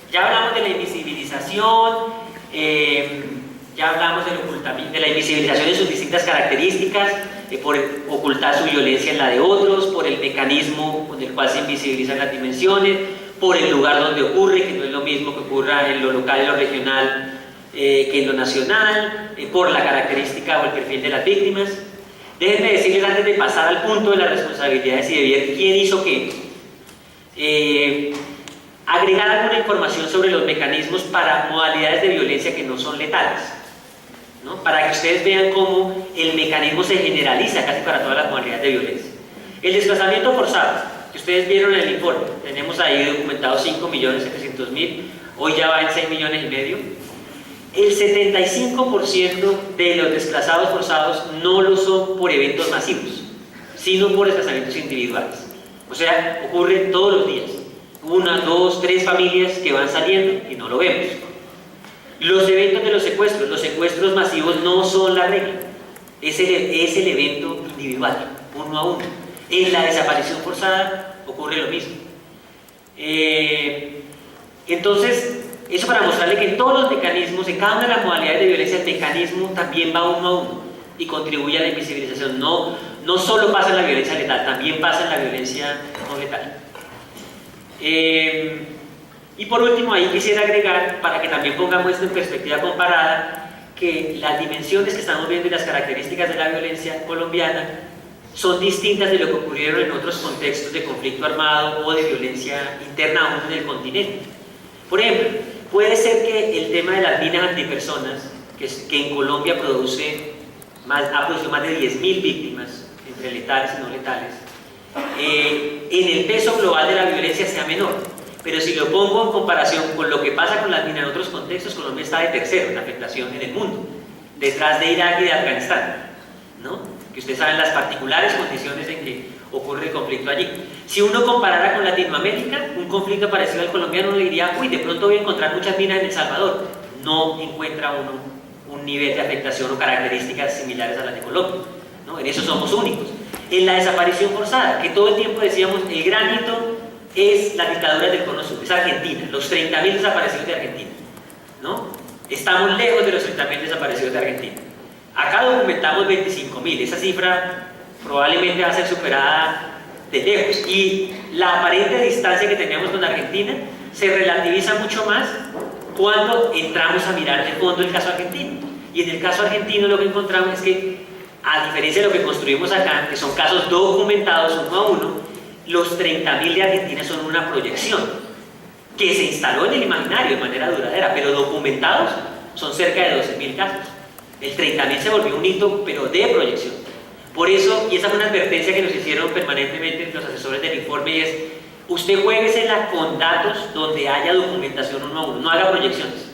Ya hablamos de la invisibilización, ya hablamos de la invisibilización en sus distintas características, por ocultar su violencia en la de otros, por el mecanismo con el cual se invisibilizan las dimensiones, por el lugar donde ocurre, que no es lo mismo que ocurra en lo local y lo regional que en lo nacional, por la característica o el perfil de las víctimas. Déjenme decirles antes de pasar al punto de las responsabilidades y de ver quién hizo qué, agregar alguna información sobre los mecanismos para modalidades de violencia que no son letales, ¿no? Para que ustedes vean cómo el mecanismo se generaliza casi para todas las modalidades de violencia. El desplazamiento forzado, que ustedes vieron en el informe, tenemos ahí documentados 5.700.000, hoy ya va en 6,5 millones. El 75% de los desplazados forzados no lo son por eventos masivos, sino por desplazamientos individuales. O sea, ocurre todos los días. 1, 2, 3 familias que van saliendo y no lo vemos. Los eventos de los secuestros masivos no son la regla, es el evento individual, uno a uno. En la desaparición forzada ocurre lo mismo. Entonces, eso para mostrarle que en todos los mecanismos, en cada una de las modalidades de violencia, el mecanismo también va uno a uno y contribuye a la invisibilización. No solo pasa en la violencia letal, también pasa en la violencia no letal. Y por último, ahí quisiera agregar, para que también pongamos esto en perspectiva comparada, que las dimensiones que estamos viendo y las características de la violencia colombiana son distintas de lo que ocurrieron en otros contextos de conflicto armado o de violencia interna aún en el continente. Por ejemplo, puede ser que el tema de las minas antipersonas, que en Colombia ha producido más de 10.000 víctimas, entre letales y no letales, en el peso global de la violencia sea menor. Pero si lo pongo en comparación con lo que pasa con las minas en otros contextos, Colombia está de tercero en afectación en el mundo, detrás de Irak y de Afganistán, ¿no? Que ustedes saben las particulares condiciones en que ocurre el conflicto allí. Si uno comparara con Latinoamérica, un conflicto parecido al colombiano, uno diría, uy, de pronto voy a encontrar muchas minas en El Salvador. No encuentra uno un nivel de afectación o características similares a las de Colombia, ¿no? En eso somos únicos. En la desaparición forzada, que todo el tiempo decíamos, el gran hito es la dictadura del Cono Sur, es Argentina, los 30.000 desaparecidos de Argentina, ¿no? Estamos lejos de los 30.000 desaparecidos de Argentina. Acá documentamos 25.000, esa cifra probablemente va a ser superada de lejos. Y la aparente distancia que teníamos con Argentina se relativiza mucho más cuando entramos a mirar de fondo el caso argentino. Y en el caso argentino lo que encontramos es que, a diferencia de lo que construimos acá, que son casos documentados uno a uno, los 30.000 de Argentina son una proyección que se instaló en el imaginario de manera duradera, pero documentados son cerca de 12.000 casos. El 30.000 se volvió un hito, pero de proyección. Por eso, y esa fue una advertencia que nos hicieron permanentemente los asesores del informe, y es: usted juéguesela con datos donde haya documentación uno a uno, no haga proyecciones.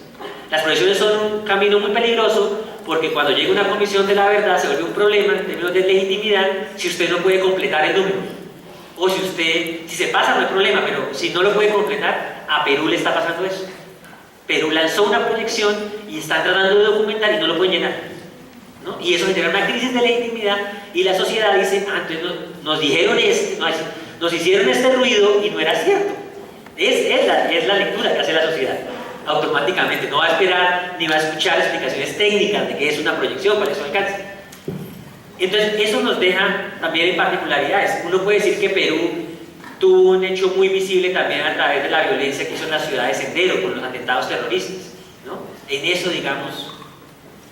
Las proyecciones son un camino muy peligroso, porque cuando llega una comisión de la verdad se vuelve un problema en términos de legitimidad si usted no puede completar el número. O si se pasa no hay problema, pero si no lo puede completar, a Perú le está pasando eso. Perú lanzó una proyección y está tratando de documentar y no lo pueden llenar, ¿no? Y eso genera una crisis de legitimidad y la sociedad dice: antes nos dijeron nos hicieron este ruido y no era cierto. Es la lectura que hace la sociedad automáticamente, no va a esperar ni va a escuchar explicaciones técnicas de qué es una proyección, para eso alcanza. Entonces eso nos deja también en particularidades. Uno puede decir que Perú tuvo un hecho muy visible también a través de la violencia que hizo en la ciudad de Sendero con los atentados terroristas, ¿no? En eso, digamos,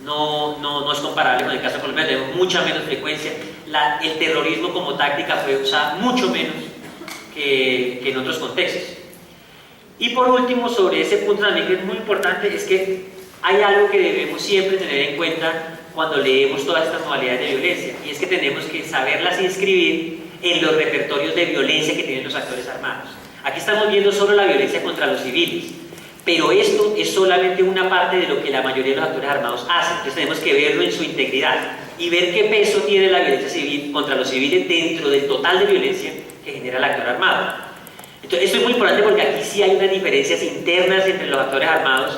no es comparable con el caso colombiano, tenemos mucha menos frecuencia. El terrorismo como táctica fue usada mucho menos que en otros contextos. Y por último, sobre ese punto también que es muy importante, es que hay algo que debemos siempre tener en cuenta cuando leemos todas estas modalidades de violencia, y es que tenemos que saberlas inscribir en los repertorios de violencia que tienen los actores armados. Aquí estamos viendo solo la violencia contra los civiles, pero esto es solamente una parte de lo que la mayoría de los actores armados hacen. Entonces tenemos que verlo en su integridad y ver qué peso tiene la violencia civil contra los civiles dentro del total de violencia que genera el actor armado. Entonces esto es muy importante porque aquí sí hay unas diferencias internas entre los actores armados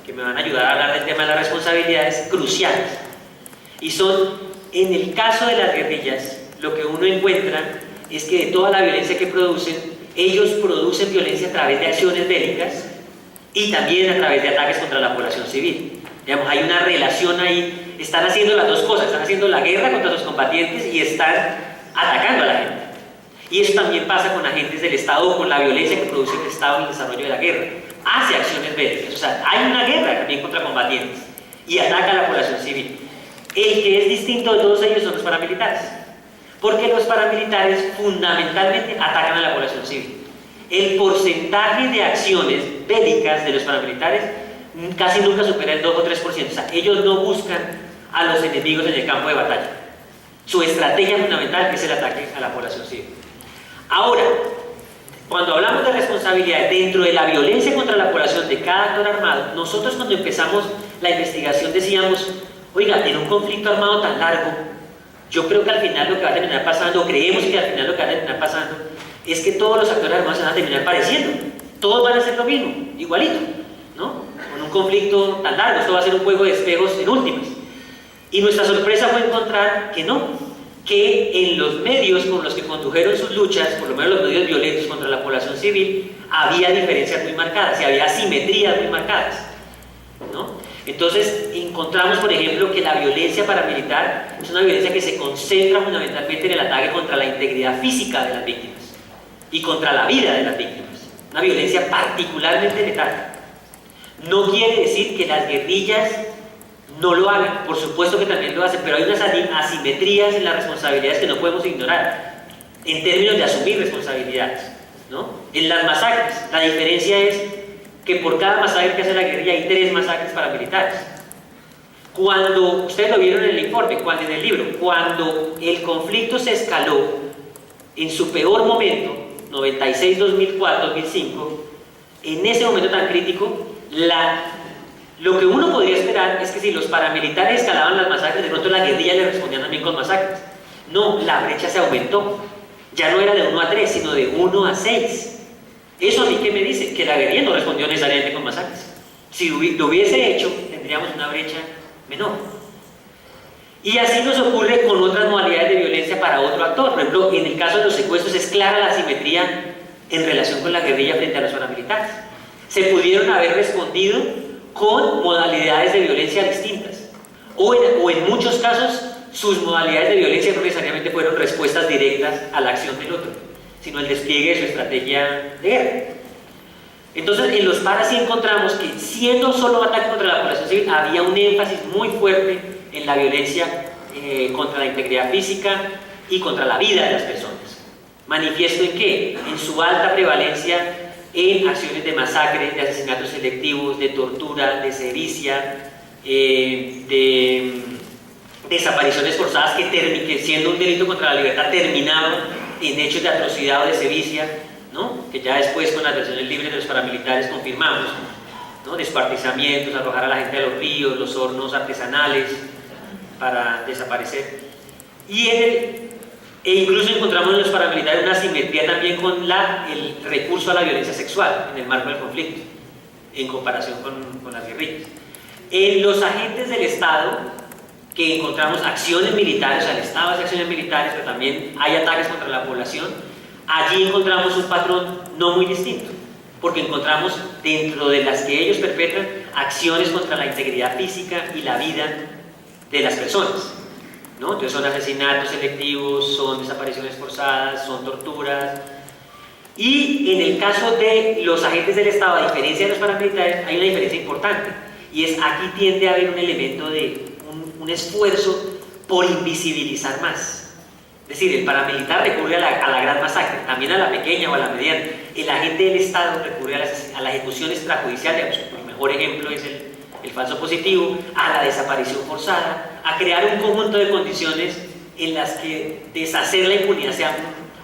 que me van a ayudar a hablar del tema de las responsabilidades cruciales. Y son, en el caso de las guerrillas, lo que uno encuentra es que de toda la violencia que producen, ellos producen violencia a través de acciones bélicas y también a través de ataques contra la población civil. Digamos, hay una relación ahí, están haciendo las dos cosas, están haciendo la guerra contra los combatientes y están atacando a la gente. Y eso también pasa con agentes del Estado o con la violencia que produce el Estado en el desarrollo de la guerra. Hace acciones bélicas, o sea, hay una guerra también contra combatientes y ataca a la población civil. El que es distinto de todos ellos son los paramilitares, porque los paramilitares fundamentalmente atacan a la población civil. El porcentaje de acciones bélicas de los paramilitares casi nunca supera el 2 o 3%, o sea, ellos no buscan a los enemigos en el campo de batalla. Su estrategia fundamental es el ataque a la población civil. Ahora, cuando hablamos de responsabilidad dentro de la violencia contra la población de cada actor armado, nosotros cuando empezamos la investigación decíamos: oiga, en un conflicto armado tan largo, yo creo que al final lo que va a terminar pasando, creemos que al final lo que va a terminar pasando, es que todos los actores armados se van a terminar pareciendo. Todos van a hacer lo mismo, igualito, ¿no? Con un conflicto tan largo, esto va a ser un juego de espejos en últimas. Y nuestra sorpresa fue encontrar que no, que en los medios con los que condujeron sus luchas, por lo menos los medios violentos contra la población civil, había diferencias muy marcadas y había asimetrías muy marcadas, ¿no? Entonces encontramos, por ejemplo, que la violencia paramilitar es una violencia que se concentra fundamentalmente en el ataque contra la integridad física de las víctimas y contra la vida de las víctimas, una violencia particularmente letal. No quiere decir que las guerrillas no lo hagan, por supuesto que también lo hacen, pero hay unas asimetrías en las responsabilidades que no podemos ignorar en términos de asumir responsabilidades, ¿no? En las masacres, la diferencia es que por cada masacre que hace la guerrilla hay 3 masacres paramilitares. Cuando, ustedes lo vieron en el informe, en el libro, cuando el conflicto se escaló en su peor momento, 96, 2004, 2005, en ese momento tan crítico, lo que uno podría esperar es que si los paramilitares escalaban las masacres, de pronto la guerrilla le respondía también con masacres. No, la brecha se aumentó. Ya no era de 1 a 3, sino de 1 a 6. Eso a mí que me dice que la guerrilla no respondió necesariamente con masacres. Si lo hubiese hecho, tendríamos una brecha menor. Y así nos ocurre con otras modalidades de violencia para otro actor. Por ejemplo, en el caso de los secuestros es clara la asimetría en relación con la guerrilla frente a los paramilitares. Se pudieron haber respondido con modalidades de violencia distintas. o en muchos casos sus modalidades de violencia no necesariamente fueron respuestas directas a la acción del otro, sino el despliegue de su estrategia de guerra. Entonces, en los paras sí encontramos que, siendo solo ataque contra la población civil, había un énfasis muy fuerte en la violencia contra la integridad física y contra la vida de las personas. ¿Manifiesto en qué? En su alta prevalencia en acciones de masacre, de asesinatos selectivos, de tortura, de sevicia, de desapariciones forzadas que siendo un delito contra la libertad terminaban en hechos de atrocidad o de sevicia, ¿no? Que ya después con las versiones libres de los paramilitares confirmamos, ¿no? Descuartizamientos, arrojar a la gente a los ríos, los hornos artesanales para desaparecer. E incluso encontramos en los paramilitares una simetría también con el recurso a la violencia sexual en el marco del conflicto, en comparación con las guerrillas. En los agentes del Estado, que encontramos acciones militares, o sea, el Estado hace acciones militares, pero también hay ataques contra la población, allí encontramos un patrón no muy distinto, porque encontramos dentro de las que ellos perpetran acciones contra la integridad física y la vida de las personas, ¿no? Entonces son asesinatos selectivos, son desapariciones forzadas, son torturas. Y en el caso de los agentes del Estado, a diferencia de los paramilitares, hay una diferencia importante, y es aquí tiende a haber un elemento de un esfuerzo por invisibilizar más. Es decir, el paramilitar recurre a la gran masacre, también a la pequeña o a la mediana. El agente del Estado recurre a la ejecución extrajudicial, digamos, el mejor ejemplo es el falso positivo, a la desaparición forzada, a crear un conjunto de condiciones en las que deshacer la impunidad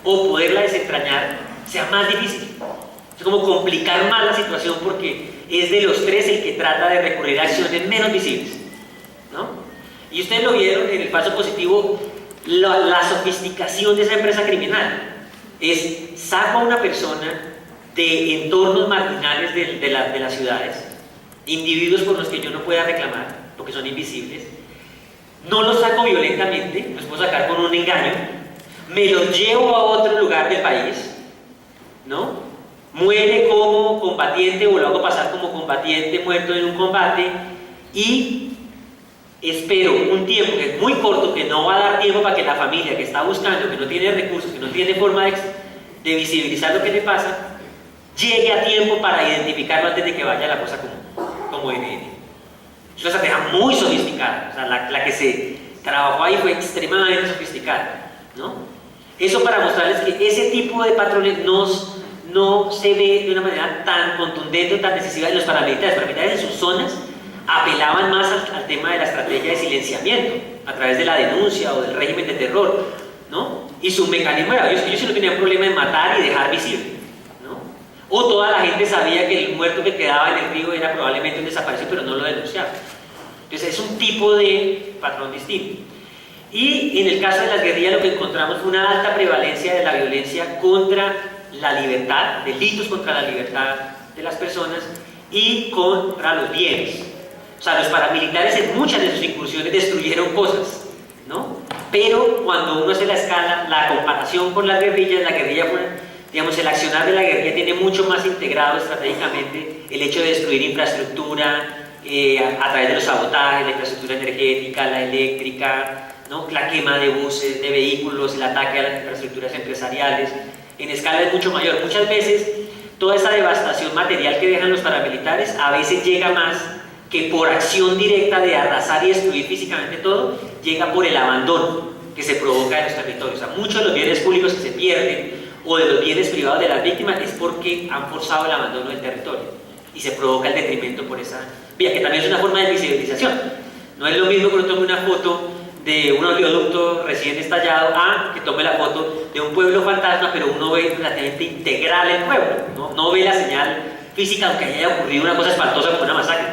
o poderla desentrañar sea más difícil. Es como complicar más la situación, porque es de los tres el que trata de recurrir a acciones menos visibles, ¿no? Y ustedes lo vieron en el falso positivo, la sofisticación de esa empresa criminal. Saco a una persona de entornos marginales de las ciudades, individuos por los que yo no pueda reclamar, porque son invisibles, no los saco violentamente, los puedo sacar con un engaño, me los llevo a otro lugar del país, ¿no? Muere como combatiente o lo hago pasar como combatiente muerto en un combate, y espero un tiempo que es muy corto, que no va a dar tiempo para que la familia que está buscando, que no tiene recursos, que no tiene forma de visibilizar lo que le pasa, llegue a tiempo para identificarlo antes de que vaya la cosa como NN. Es una estrategia muy sofisticada, o sea, la que se trabajó ahí fue extremadamente sofisticada, ¿no? Eso para mostrarles que ese tipo de patrones no se ve de una manera tan contundente o tan decisiva en los paramilitares. Los paramilitares en sus zonas apelaban más al tema de la estrategia de silenciamiento a través de la denuncia o del régimen de terror, ¿no? Y su mecanismo era, ellos sí no tenían problema en matar y dejar visible, ¿no? O toda la gente sabía que el muerto que quedaba en el río era probablemente un desaparecido, pero no lo denunciaba. Entonces es un tipo de patrón distinto. Y en el caso de las guerrillas lo que encontramos fue una alta prevalencia de la violencia contra la libertad, delitos contra la libertad de las personas y contra los bienes. O sea, los paramilitares en muchas de sus incursiones destruyeron cosas, ¿no? Pero cuando uno hace la escala, la comparación con las guerrillas, la guerrilla, digamos, el accionar de la guerrilla tiene mucho más integrado estratégicamente el hecho de destruir infraestructura a través de los sabotajes, la infraestructura energética, la eléctrica, ¿no? La quema de buses, de vehículos, el ataque a las infraestructuras empresariales. En escala es mucho mayor. Muchas veces toda esa devastación material que dejan los paramilitares a veces llega más que por acción directa de arrasar y destruir físicamente todo, llega por el abandono que se provoca en los territorios. O sea, muchos de los bienes públicos que se pierden o de los bienes privados de las víctimas es porque han forzado el abandono del territorio y se provoca el detrimento por esa vía, que también es una forma de visibilización. No es lo mismo que uno tome una foto de un oleoducto recién estallado a que tome la foto de un pueblo fantasma, pero uno ve relativamente integral el pueblo, no ve la señal física, aunque haya ocurrido una cosa espantosa como una masacre,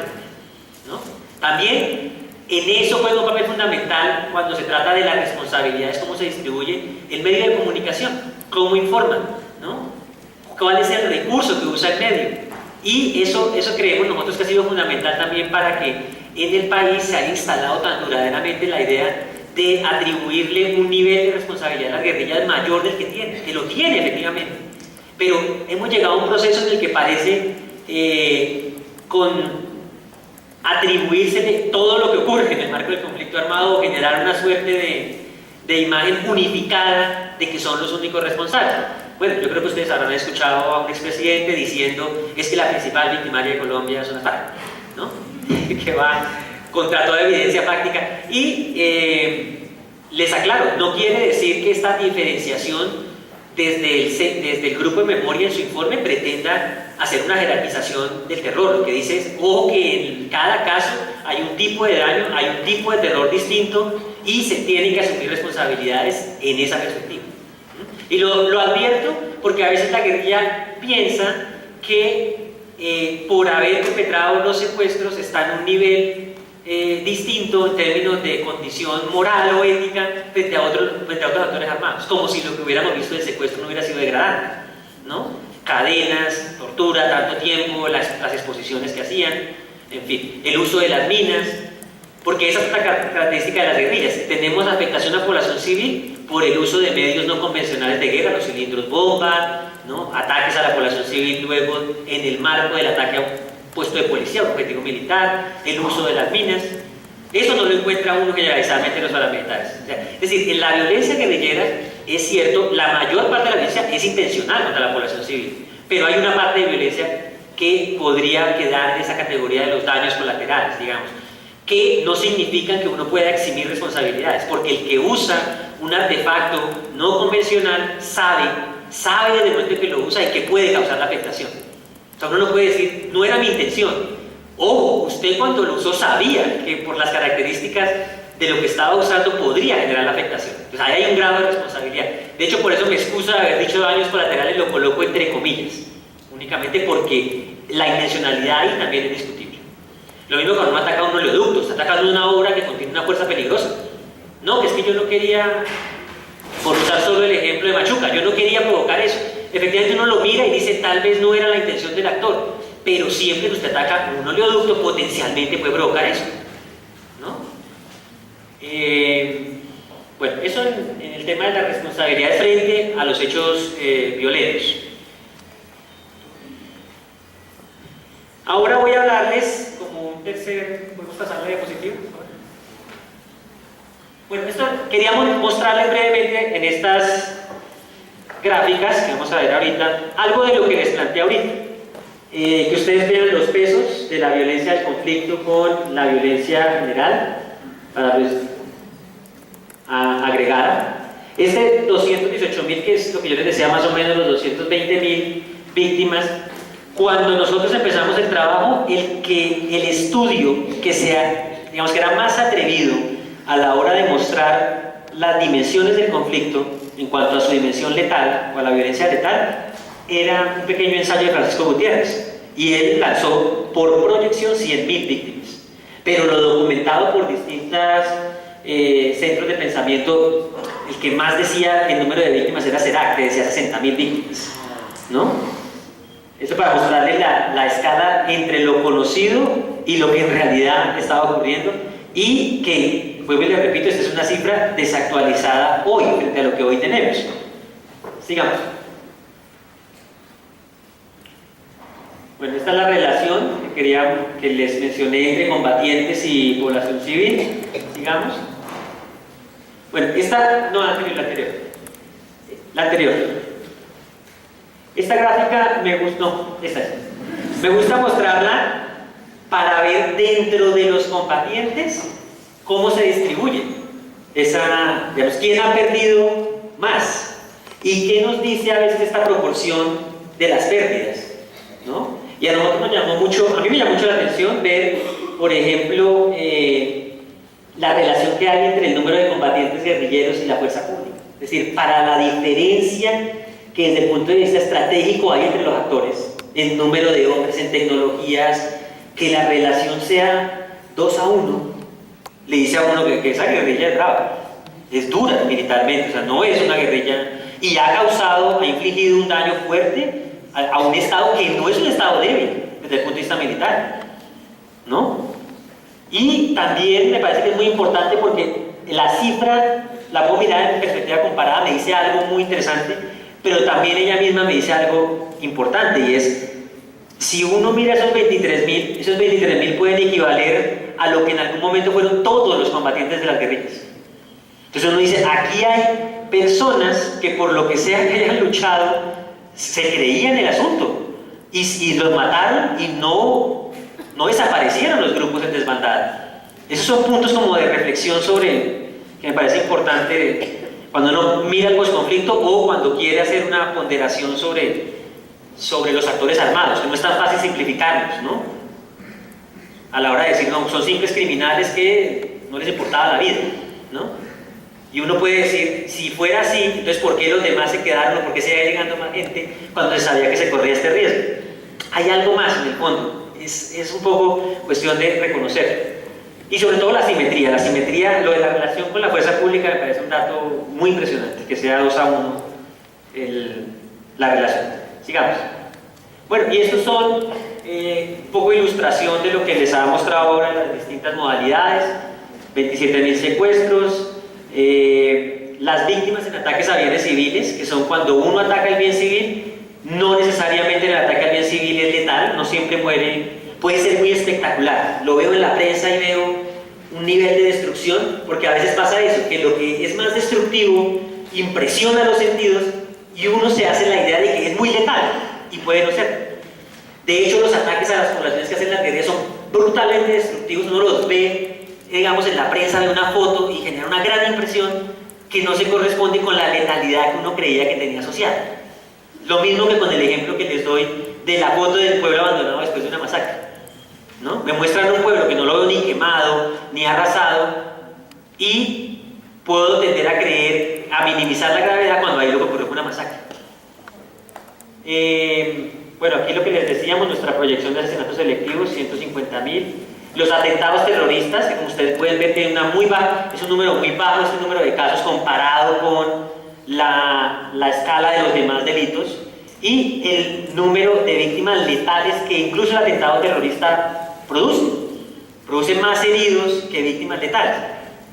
¿no? También en eso juega un papel fundamental cuando se trata de las responsabilidades, cómo se distribuye el medio de comunicación, cómo informa, ¿no? Cuál es el recurso que usa el medio. Y eso creemos nosotros que ha sido fundamental también para que en el país se haya instalado tan duraderamente la idea de atribuirle un nivel de responsabilidad a las guerrillas mayor del que tiene, que lo tiene efectivamente. Pero hemos llegado a un proceso en el que parece con atribuírsele todo lo que ocurre en el marco del conflicto armado o generar una suerte de imagen unificada de que son los únicos responsables. Bueno, yo creo que ustedes habrán escuchado a un expresidente diciendo es que la principal victimaria de Colombia son las FARC, ¿no? Que va contra toda evidencia práctica. Y les aclaro, no quiere decir que esta diferenciación desde el grupo de memoria en su informe pretenda hacer una jerarquización del terror. Lo que dice es, ojo, que en cada caso hay un tipo de daño, hay un tipo de terror distinto y se tienen que asumir responsabilidades en esa perspectiva. Y lo advierto porque a veces la guerrilla piensa que por haber perpetrado los secuestros está en un nivel distinto en términos de condición moral o ética frente a otros actores armados, como si lo que hubiéramos visto del secuestro no hubiera sido degradante, ¿no? Cadenas, tortura, tanto tiempo, las exposiciones que hacían, en fin, el uso de las minas, porque esa es otra característica de las guerrillas. Tenemos afectación a población civil por el uso de medios no convencionales de guerra, los cilindros bomba, ¿no? Ataques a la población civil luego en el marco del ataque a un puesto de policía, objetivo militar, el uso de las minas. Eso no lo encuentra uno generalizadamente en los paramilitares. O sea, es decir, en la violencia guerrillera es cierto, la mayor parte de la violencia es intencional contra la población civil, pero hay una parte de violencia que podría quedar en esa categoría de los daños colaterales, digamos, que no significan que uno pueda eximir responsabilidades, porque el que usa un artefacto no convencional sabe desde el momento en que lo usa y que puede causar la afectación. O sea, uno no puede decir, no era mi intención. Ojo, usted cuando lo usó sabía que por las características de lo que estaba usando podría generar la afectación. Entonces ahí hay un grado de responsabilidad. De hecho, por eso me excuso de haber dicho daños colaterales, lo coloco entre comillas, únicamente porque la intencionalidad ahí también es discutible. Lo mismo cuando uno ataca a un oleoducto, está atacando una obra que contiene una fuerza peligrosa. No, que es que yo no quería, por usar solo el ejemplo de Machuca, yo no quería provocar eso. Efectivamente uno lo mira y dice, tal vez no era la intención del actor, pero siempre que usted ataca un oleoducto potencialmente puede provocar eso, ¿no? Bueno, eso en el tema de la responsabilidad frente a los hechos violentos. Ahora voy a hablarles como un tercer, ¿podemos pasar la diapositiva? Bueno, esto queríamos mostrarles brevemente en estas gráficas que vamos a ver ahorita, algo de lo que les planteé ahorita. Que ustedes vean los pesos de la violencia del conflicto con la violencia general, agregada. Este 218.000, que es lo que yo les decía, más o menos los 220.000 víctimas. Cuando nosotros empezamos el trabajo, el estudio digamos que era más atrevido a la hora de mostrar las dimensiones del conflicto en cuanto a su dimensión letal o a la violencia letal, era un pequeño ensayo de Francisco Gutiérrez, y él lanzó por proyección 100.000 víctimas, pero lo documentado por distintos centros de pensamiento, el que más decía el número de víctimas era CERAC, que decía 60.000 víctimas, ¿no? Eso para mostrarles la escala entre lo conocido y lo que en realidad estaba ocurriendo, y que, vuelvo y le repito, esta es una cifra desactualizada hoy frente a lo que hoy tenemos. Sigamos. Bueno, esta es la relación que les mencioné entre combatientes y población civil. Sigamos. Bueno, esta, no, la anterior. La anterior. Esta gráfica me gustó, no, esta es. Me gusta mostrarla para ver dentro de los combatientes cómo se distribuye digamos, quién ha perdido más y qué nos dice a veces esta proporción de las pérdidas, ¿no? Y a nosotros a mí me llamó mucho la atención ver, por ejemplo, la relación que hay entre el número de combatientes guerrilleros y la fuerza pública. Es decir, para la diferencia que desde el punto de vista estratégico hay entre los actores, en número de hombres, en tecnologías, que la relación sea 2-1, le dice a uno que esa guerrilla es brava, es dura militarmente, o sea, no es una guerrilla, y ha infligido un daño fuerte a un Estado que no es un Estado débil desde el punto de vista militar, ¿no? Y también me parece que es muy importante porque la cifra, la puedo mirar en perspectiva comparada, me dice algo muy interesante, pero también ella misma me dice algo importante, y es, Si uno mira esos 23.000 pueden equivaler a lo que en algún momento fueron todos los combatientes de las guerrillas. Entonces uno dice, aquí hay personas que por lo que sea que hayan luchado, se creían el asunto y los mataron y no desaparecieron los grupos en desbandada. Esos son puntos como de reflexión sobre, que me parece importante cuando uno mira el posconflicto o cuando quiere hacer una ponderación sobre los actores armados, que no es tan fácil simplificarlos, ¿no? A la hora de decir, no, son simples criminales que no les importaba la vida, ¿no? Y uno puede decir, si fuera así, entonces ¿por qué los demás se quedaron o por qué seguía llegando más gente cuando se sabía que se corría este riesgo? Hay algo más en el fondo, es un poco cuestión de reconocer. Y sobre todo la simetría, lo de la relación con la fuerza pública me parece un dato muy impresionante, que sea 2-1 la relación. Sigamos. Bueno, y estos son un poco ilustración de lo que les ha mostrado ahora en las distintas modalidades, 27.000 secuestros, las víctimas en ataques a bienes civiles, que son cuando uno ataca el bien civil, no necesariamente el ataque al bien civil es letal, no siempre muere, puede ser muy espectacular. Lo veo en la prensa y veo un nivel de destrucción, porque a veces pasa eso, que lo que es más destructivo impresiona los sentidos y uno se hace la idea de que es muy letal y puede no ser. De hecho, los ataques a las poblaciones que hacen las guerrillas son brutalmente destructivos, uno los ve, digamos, en la prensa de una foto y genera una gran impresión que no se corresponde con la letalidad que uno creía que tenía asociada. Lo mismo que con el ejemplo que les doy de la foto del pueblo abandonado después de una masacre, ¿no? Me muestran un pueblo que no lo veo ni quemado, ni arrasado, y puedo tender a creer, a minimizar la gravedad cuando ahí lo que ocurrió fue una masacre. Bueno, aquí lo que les decíamos, nuestra proyección de asesinatos selectivos, 150.000. Los atentados terroristas, que como ustedes pueden ver tienen es un número muy bajo, este número de casos comparado con la escala de los demás delitos, y el número de víctimas letales que incluso el atentado terrorista produce más heridos que víctimas letales.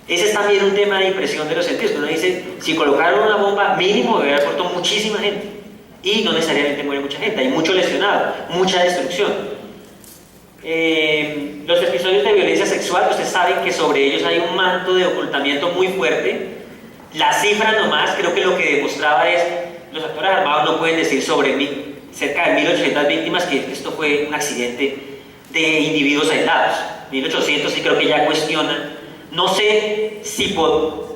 Ese es también un tema de impresión de los sentidos. Uno dice, si colocaron una bomba, mínimo debe haber muerto muchísima gente, y no necesariamente muere mucha gente, hay mucho lesionado, mucha destrucción. Los episodios de violencia sexual, ustedes saben que sobre ellos hay un manto de ocultamiento muy fuerte. La cifra nomás, creo que lo que demostraba es, los actores armados no pueden decir sobre cerca de 1.800 víctimas que esto fue un accidente de individuos aislados. 1.800 sí creo que ya cuestionan. No sé si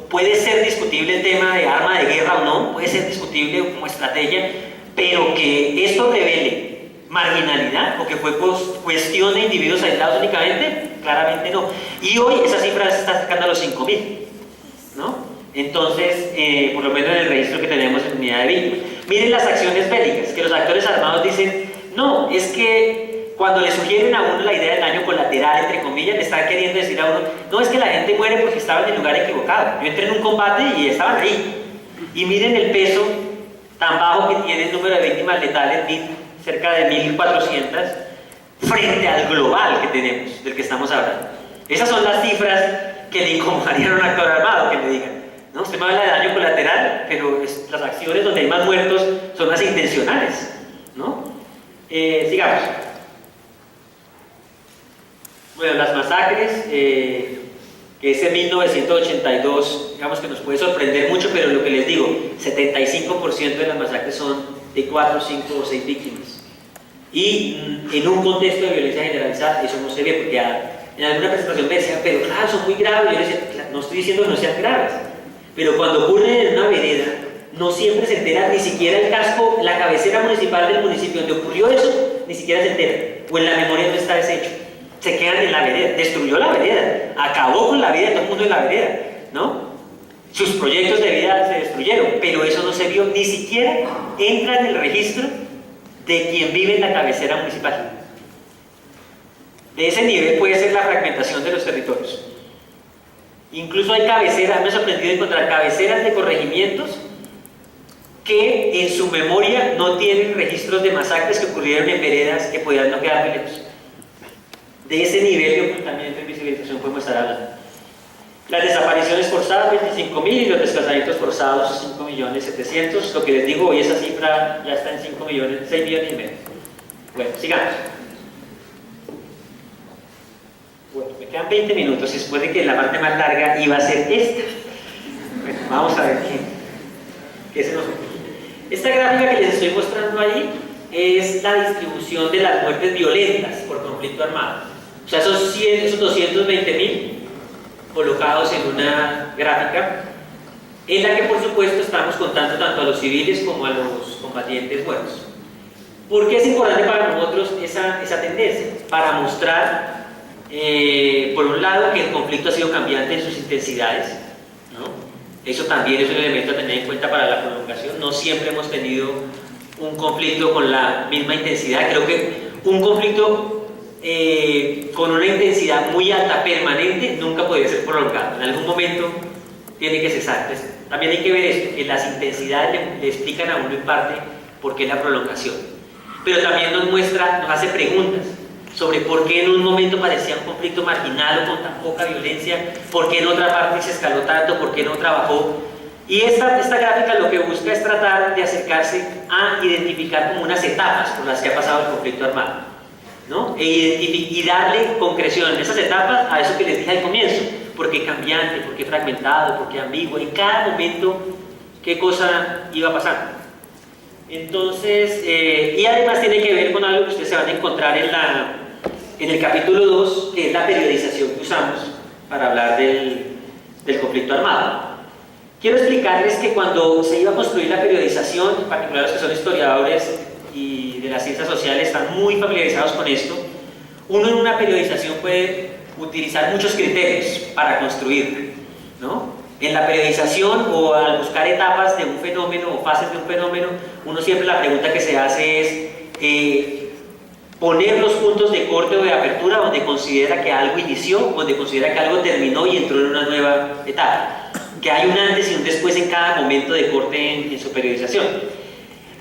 puede ser discutible el tema de arma de guerra o no, puede ser discutible como estrategia, pero que esto revele marginalidad o que fue cuestión de individuos aislados únicamente, claramente no. Y hoy esa cifra se está acercando a los 5.000, ¿no? Entonces, por lo menos en el registro que tenemos en unidad de víctimas. Miren las acciones bélicas, que los actores armados dicen, no, es que cuando le sugieren a uno la idea del daño colateral, entre comillas, le están queriendo decir a uno, no, es que la gente muere porque estaba en el lugar equivocado. Yo entré en un combate y estaban ahí. Y miren el peso tan bajo que tiene el número de víctimas letales, cerca de 1.400, frente al global que tenemos, del que estamos hablando. Esas son las cifras que le incomodarían a un actor armado, que le digan, no, usted me habla de daño colateral, pero las acciones donde hay más muertos son las intencionales, ¿no? Sigamos. Bueno, las masacres, que ese 1982, digamos que nos puede sorprender mucho, pero lo que les digo, 75% de las masacres son de 4, 5 o 6 víctimas. Y en un contexto de violencia generalizada eso no se ve, porque en alguna presentación me decían, pero claro, son muy graves. Yo les decía, no estoy diciendo que no sean graves, pero cuando ocurre en una vereda, no siempre se entera ni siquiera el casco, la cabecera municipal del municipio donde ocurrió eso, ni siquiera se entera, o en la memoria no está ese hecho. Se quedan en la vereda, destruyó la vereda, acabó con la vida de todo el mundo en la vereda, ¿no? Sus proyectos de vida se destruyeron, pero eso no se vio, ni siquiera entra en el registro de quien vive en la cabecera municipal. De ese nivel puede ser la fragmentación de los territorios. Incluso hay cabeceras, me ha sorprendido encontrar cabeceras de corregimientos que en su memoria no tienen registros de masacres que ocurrieron en veredas que podían no quedar muy lejos. De ese nivel de ocultamiento y visibilización podemos estar hablando. Las desapariciones forzadas, 25.000, y los desplazamientos forzados, 5.700.000. Lo que les digo, hoy esa cifra ya está en 6 millones y medio. Bueno, sigamos. Bueno, me quedan 20 minutos, después de que la parte más larga iba a ser esta. Bueno, vamos a ver qué se nos ocurre. Esta gráfica que les estoy mostrando ahí es la distribución de las muertes violentas por conflicto armado. O sea, esos 220.000 colocados en una gráfica en la que por supuesto estamos contando tanto a los civiles como a los combatientes muertos. ¿Por qué es importante para nosotros esa tendencia? Para mostrar, por un lado, que el conflicto ha sido cambiante en sus intensidades, ¿no? Eso también es un elemento a tener en cuenta para la prolongación. No siempre hemos tenido un conflicto con la misma intensidad. Creo que un conflicto con una intensidad muy alta, permanente, nunca podría ser prolongado. En algún momento tiene que cesar. Entonces, también hay que ver esto, que las intensidades le explican a uno en parte por qué la prolongación. Pero también nos hace preguntas sobre por qué en un momento parecía un conflicto marginal o con tan poca violencia, por qué en otra parte se escaló tanto, por qué no trabajó. Y esta gráfica lo que busca es tratar de acercarse a identificar como unas etapas por las que ha pasado el conflicto armado, ¿no? Y darle concreción en esas etapas a eso que les dije al comienzo, por qué cambiante, por qué fragmentado, por qué ambiguo, en cada momento qué cosa iba pasando. Entonces, y además tiene que ver con algo que ustedes se van a encontrar en el capítulo 2, que es la periodización que usamos para hablar del conflicto armado. Quiero explicarles que cuando se iba a construir la periodización, en particular los que son historiadores y de las ciencias sociales están muy familiarizados con esto, uno en una periodización puede utilizar muchos criterios para construirla, ¿no? En la periodización o al buscar etapas de un fenómeno o fases de un fenómeno, uno siempre la pregunta que se hace es poner los puntos de corte o de apertura donde considera que algo inició, donde considera que algo terminó y entró en una nueva etapa, que hay un antes y un después en cada momento de corte en su periodización.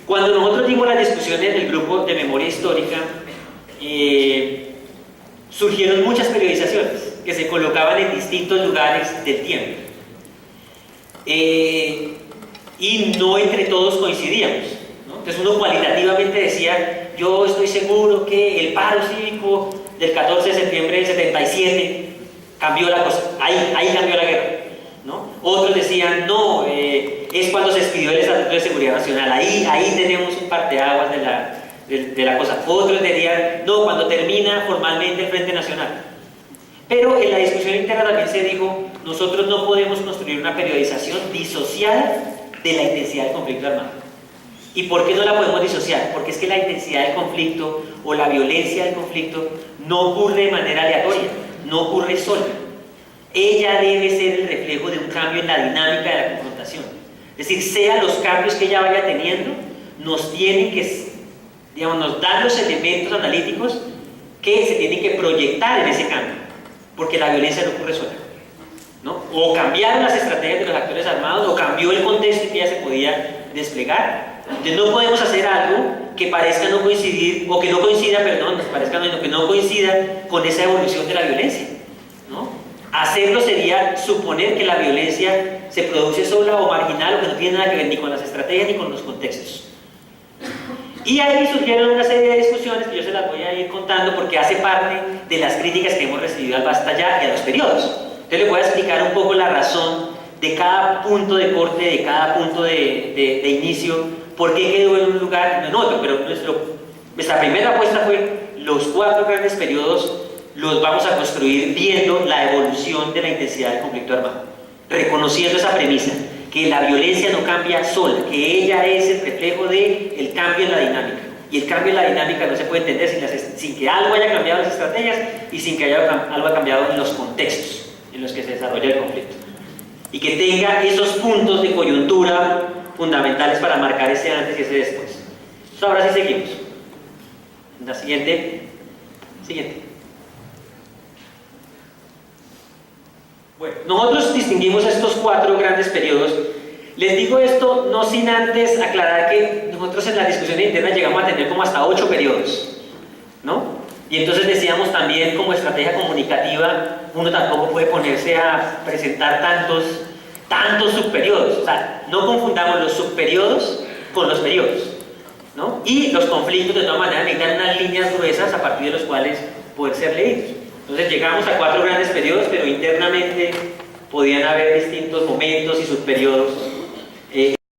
Cuando nosotros dimos las discusiones del grupo de memoria histórica, surgieron muchas periodizaciones que se colocaban en distintos lugares del tiempo. Y no entre todos coincidíamos, ¿no? Entonces uno cualitativamente decía, yo estoy seguro que el paro cívico del 14 de septiembre del 77 cambió la cosa, ahí cambió la guerra, ¿no? Otros decían, no, es cuando se expidió el Estatuto de Seguridad Nacional, ahí tenemos un parteaguas de la cosa. Otros decían, no, cuando termina formalmente el Frente Nacional. Pero en la discusión interna también se dijo, nosotros no podemos construir una periodización disociada de la intensidad del conflicto armado. ¿Y por qué no la podemos disociar? Porque es que la intensidad del conflicto o la violencia del conflicto no ocurre de manera aleatoria, no ocurre sola. Ella debe ser el reflejo de un cambio en la dinámica de la confrontación. Es decir, sean los cambios que ella vaya teniendo, nos tienen que, digamos, nos dan los elementos analíticos que se tienen que proyectar en ese cambio, porque la violencia no ocurre sola, ¿no? O cambiaron las estrategias de los actores armados, o cambió el contexto en que ya se podía desplegar. Entonces no podemos hacer algo que parezca no coincidir, o que no coincida, perdón, que no coincida con esa evolución de la violencia, ¿no? Hacerlo sería suponer que la violencia se produce sola o marginal, o que no tiene nada que ver ni con las estrategias ni con los contextos. Y ahí surgieron una serie de discusiones que yo se las voy a ir contando porque hace parte de las críticas que hemos recibido al Basta Ya y a los periodos. Entonces les voy a explicar un poco la razón de cada punto de corte, de cada punto de inicio, por qué quedó en un lugar y no en otro. Pero nuestra primera apuesta fue los 4 grandes periodos los vamos a construir viendo la evolución de la intensidad del conflicto armado, reconociendo esa premisa, que la violencia no cambia sola, que ella es el reflejo del cambio en la dinámica. Y el cambio en la dinámica no se puede entender sin que algo haya cambiado en las estrategias y sin que algo haya cambiado en los contextos en los que se desarrolla el conflicto. Y que tenga esos puntos de coyuntura fundamentales para marcar ese antes y ese después. Entonces, ahora sí seguimos. La siguiente. Bueno, nosotros distinguimos estos 4 grandes periodos. Les digo esto no sin antes aclarar que nosotros en la discusión interna llegamos a tener como hasta 8 periodos, ¿no? Y entonces decíamos también como estrategia comunicativa, uno tampoco puede ponerse a presentar tantos subperiodos. O sea, no confundamos los subperiodos con los periodos. ¿no? Y los conflictos de todas maneras necesitan unas líneas gruesas a partir de los cuales poder ser leídos. Entonces llegamos a 4 grandes periodos, pero internamente podían haber distintos momentos y subperiodos